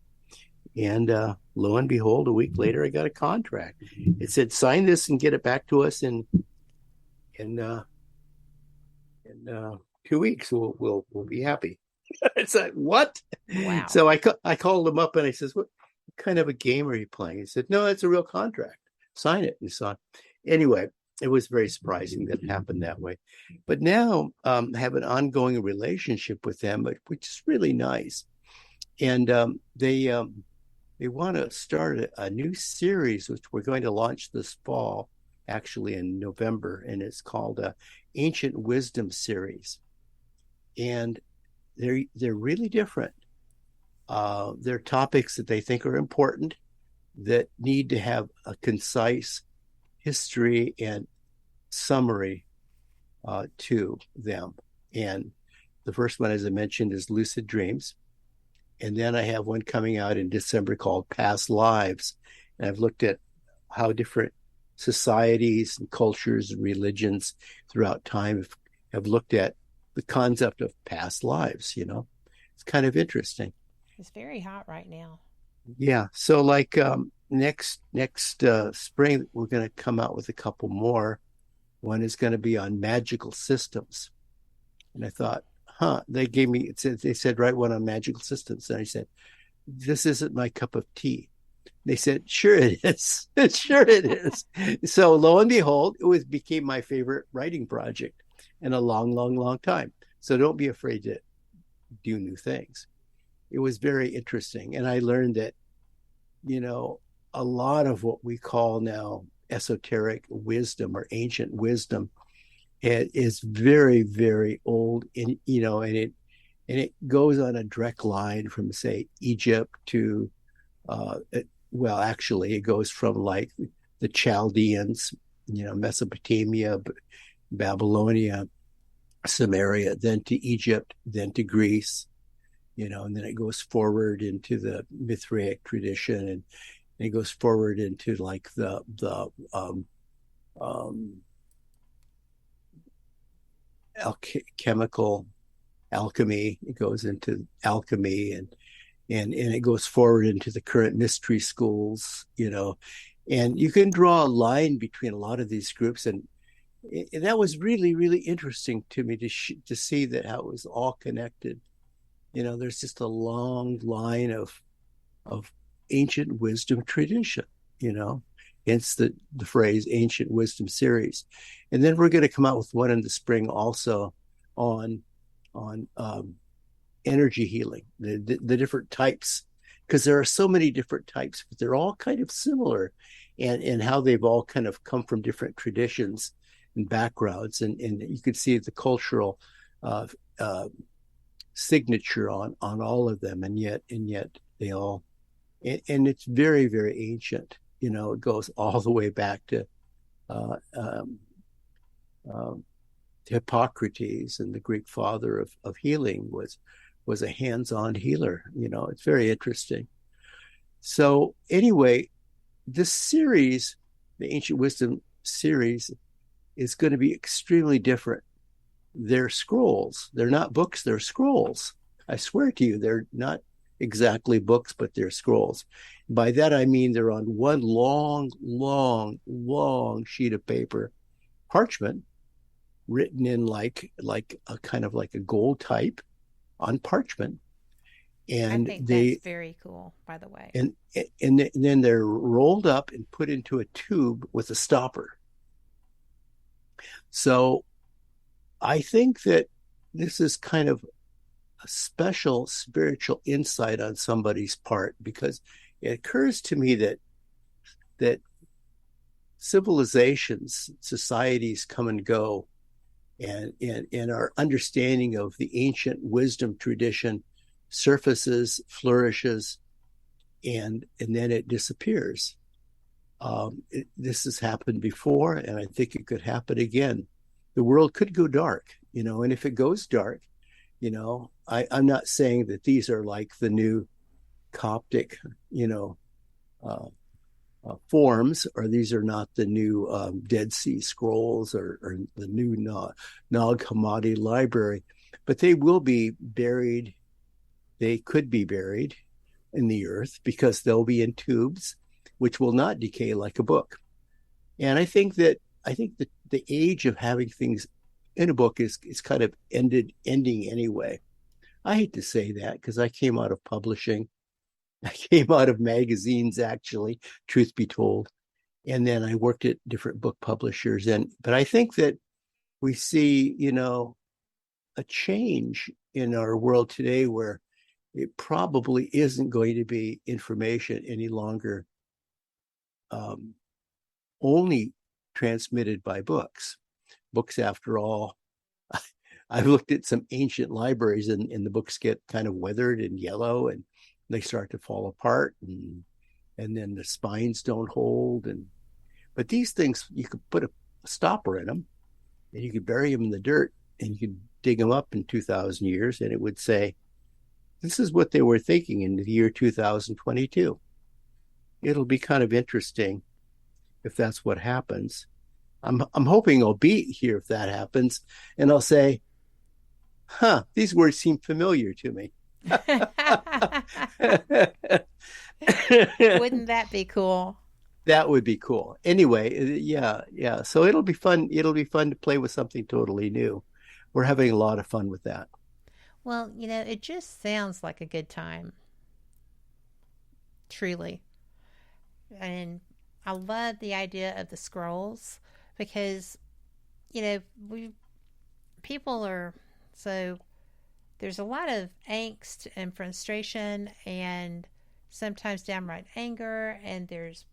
And lo and behold, a week later, I got a contract. It said, sign this and get it back to us in 2 weeks. We'll be happy. I said, what? Wow. So I called him up and I says, what kind of a game are you playing? He said, no, it's a real contract. Sign it. And so anyway, it was very surprising that it happened that way. But now I have an ongoing relationship with them, which is really nice. And they want to start a new series, which we're going to launch this fall, actually in November, and it's called Ancient Wisdom Series. And they're really different. They're topics that they think are important, that need to have a concise history and summary to them. And the first one, as I mentioned, is Lucid Dreams. And then I have one coming out in December called Past Lives. And I've looked at how different societies and cultures and religions throughout time have looked at the concept of past lives. It's kind of interesting. It's very hot right now. Yeah. So like next spring, we're going to come out with a couple more. One is going to be on magical systems. And I thought, they said, write one on magical systems. And I said, this isn't my cup of tea. They said, sure it is. Sure it is. So lo and behold, became my favorite writing project in a long, long, long time. So don't be afraid to do new things. It was very interesting. And I learned that, a lot of what we call now esoteric wisdom or ancient wisdom is very, very old. And it goes on a direct line from, say, Egypt to, actually it goes from like the Chaldeans, Mesopotamia, Babylonia, Samaria, then to Egypt, then to Greece, and then it goes forward into the Mithraic tradition, and it goes forward into like the alchemical alchemy. It goes into alchemy, and it goes forward into the current mystery schools, and you can draw a line between a lot of these groups, and that was really, really interesting to me to see that how it was all connected. There's just a long line of ancient wisdom tradition, hence the phrase ancient wisdom series. And then we're going to come out with one in the spring also on energy healing, the different types, because there are so many different types, but they're all kind of similar, and how they've all kind of come from different traditions and backgrounds, and you could see the cultural signature on all of them, and yet they all, and it's very, very ancient. It goes all the way back to Hippocrates, and the Greek father of healing was a hands-on healer. It's very interesting. So anyway, this series, the Ancient Wisdom series, is going to be extremely different. They're scrolls. They're not books, they're scrolls. I swear to you, they're not exactly books, but they're scrolls. By that, I mean they're on one long, long, long sheet of paper, parchment, written in like a kind of like a gold type on parchment. And I think that's very cool, by the way. And then they're rolled up and put into a tube with a stopper. So I think that this is kind of a special spiritual insight on somebody's part, because it occurs to me that civilizations, societies come and go, and our understanding of the ancient wisdom tradition surfaces, flourishes, and then it disappears. This has happened before, and I think it could happen again. The world could go dark, and if it goes dark, I'm not saying that these are like the new Coptic, forms, or these are not the new Dead Sea Scrolls or the new Nag Hammadi library, but they will be buried. They could be buried in the earth because they'll be in tubes, which will not decay like a book. And I think that the age of having things in a book is kind of ending anyway. I hate to say that because I came out of publishing. I came out of magazines, actually, truth be told. And then I worked at different book publishers. But I think that we see, a change in our world today where it probably isn't going to be information any longer only transmitted by books. Books, after all, I've looked at some ancient libraries, and the books get kind of weathered and yellow, and they start to fall apart, and then the spines don't hold. But these things, you could put a stopper in them, and you could bury them in the dirt, and you could dig them up in 2,000 years, and it would say, this is what they were thinking in the year 2022. It'll be kind of interesting if that's what happens. I'm hoping I'll be here if that happens, and I'll say, these words seem familiar to me. Wouldn't that be cool? That would be cool. Anyway, yeah. So it'll be fun. It'll be fun to play with something totally new. We're having a lot of fun with that. Well, it just sounds like a good time. Truly. And I love the idea of the scrolls because, people are so, there's a lot of angst and frustration and sometimes downright anger, and there's,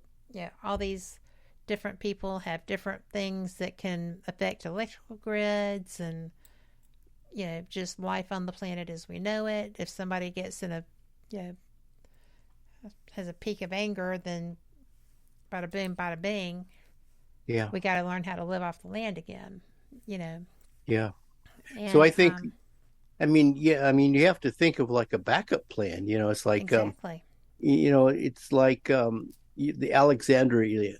all these different people have different things that can affect electrical grids and, just life on the planet as we know it. If somebody gets in has a peak of anger, then bada boom, bada bing. Yeah. We got to learn how to live off the land again, Yeah. And, so I think, you have to think of like a backup plan. It's like, exactly. It's like the Alexandrian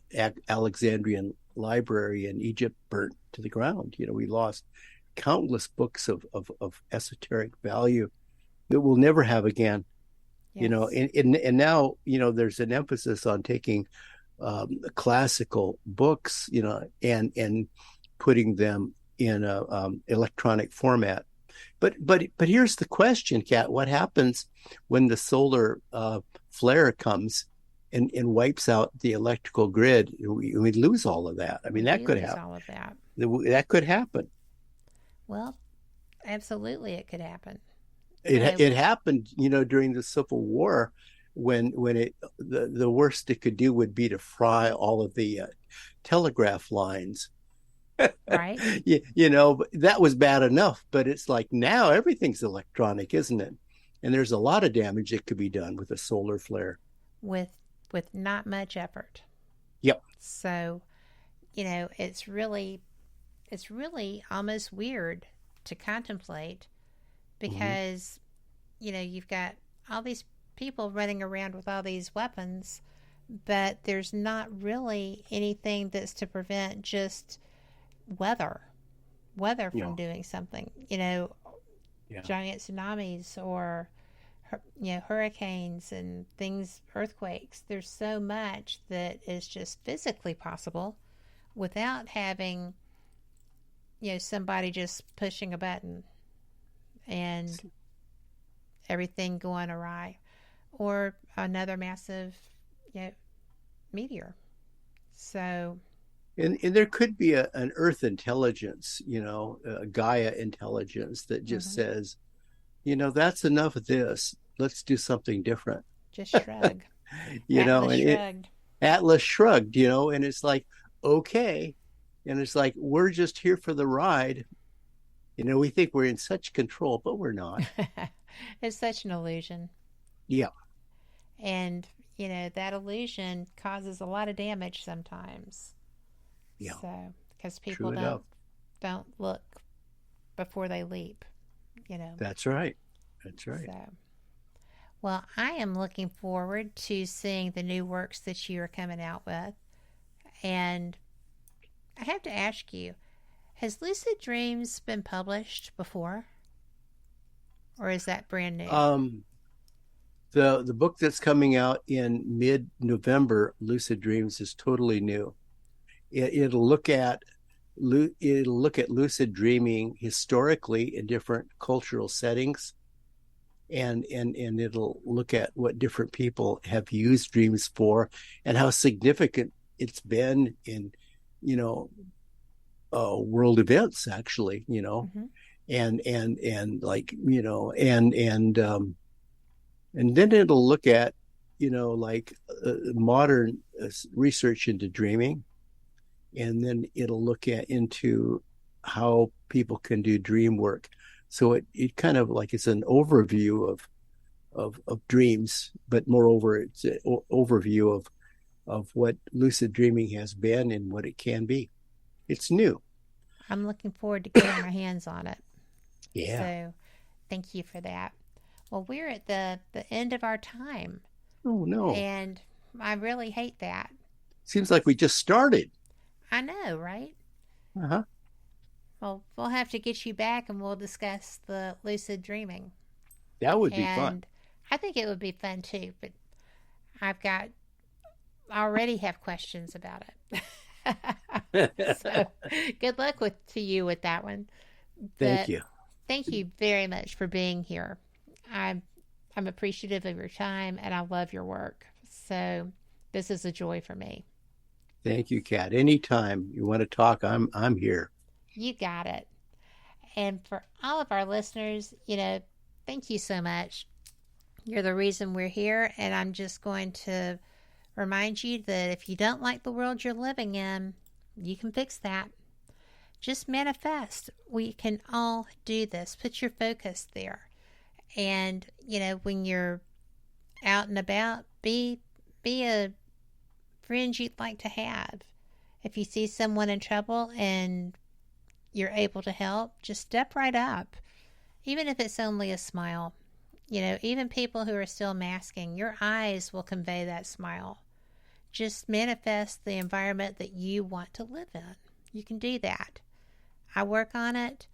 library in Egypt burnt to the ground. We lost countless books of esoteric value that we'll never have again. Yes. You know, and now, you know, there's an emphasis on taking classical books, you know, and putting them in a electronic format. But here's the question, Kat. What happens when the solar flare comes and wipes out the electrical grid? We lose all of that. I mean, that could happen. All of that. That could happen. Well, absolutely, it could happen. It happened, you know, during the Civil War, when the worst it could do would be to fry all of the telegraph lines. Right. You know, but that was bad enough, but it's like now everything's electronic, isn't it? And there's a lot of damage that could be done with a solar flare. With not much effort. Yep. So, you know, it's really almost weird to contemplate, because, you know, you've got all these people running around with all these weapons, but there's not really anything that's to prevent just weather from doing something, you know, giant tsunamis or, you know, hurricanes and things, earthquakes. There's so much that is just physically possible without having, you know, somebody just pushing a button and everything going awry, or another massive, you know, meteor. So, and there could be an Earth intelligence, you know, a Gaia intelligence that just says, you know, that's enough of this. Let's do something different. Just shrug. You know, Atlas and shrugged. Atlas shrugged, you know, and it's like, okay. And it's like, we're just here for the ride. You know, we think we're in such control, but we're not. It's such an illusion. Yeah. And, you know, that illusion causes a lot of damage sometimes. Yeah. So, because people don't look before they leap, you know. That's right. That's right. So, well, I am looking forward to seeing the new works that you are coming out with. And I have to ask you, has Lucid Dreams been published before? Or is that brand new? The book that's coming out in mid-November, Lucid Dreams, is totally new. It'll look at lucid dreaming historically in different cultural settings, and it'll look at what different people have used dreams for and how significant it's been in, you know, world events, actually, you know, and like, you know, and then it'll look at, you know, like modern research into dreaming, and then it'll look into how people can do dream work. So it kind of like it's an overview of dreams, but moreover, it's an overview of what lucid dreaming has been and what it can be. It's new. I'm looking forward to getting my hands on it. Yeah. So thank you for that. Well, we're at the end of our time. Oh, no. And I really hate that. Seems like we just started. I know, right? Uh-huh. Well, we'll have to get you back and we'll discuss the lucid dreaming. That would be fun. I think it would be fun too, but I already have questions about it. So good luck to you with that one. Thank you. Thank you very much for being here. I'm appreciative of your time and I love your work. So this is a joy for me. Thank you, Kat. Anytime you want to talk, I'm here. You got it. And for all of our listeners, you know, thank you so much. You're the reason we're here, and I'm just going to remind you that if you don't like the world you're living in, you can fix that. Just manifest. We can all do this. Put your focus there. And, you know, when you're out and about, be a friend you'd like to have. If you see someone in trouble and you're able to help, just step right up. Even if it's only a smile. You know, even people who are still masking, your eyes will convey that smile. Just manifest the environment that you want to live in. You can do that. I work on it.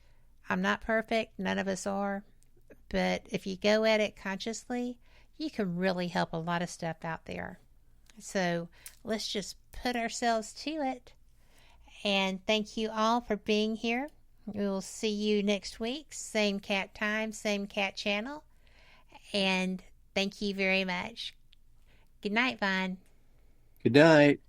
I'm not perfect. None of us are. But if you go at it consciously, you can really help a lot of stuff out there. So let's just put ourselves to it. And thank you all for being here. We'll see you next week. Same cat time, same cat channel. And thank you very much. Good night, Vaughn. Good night.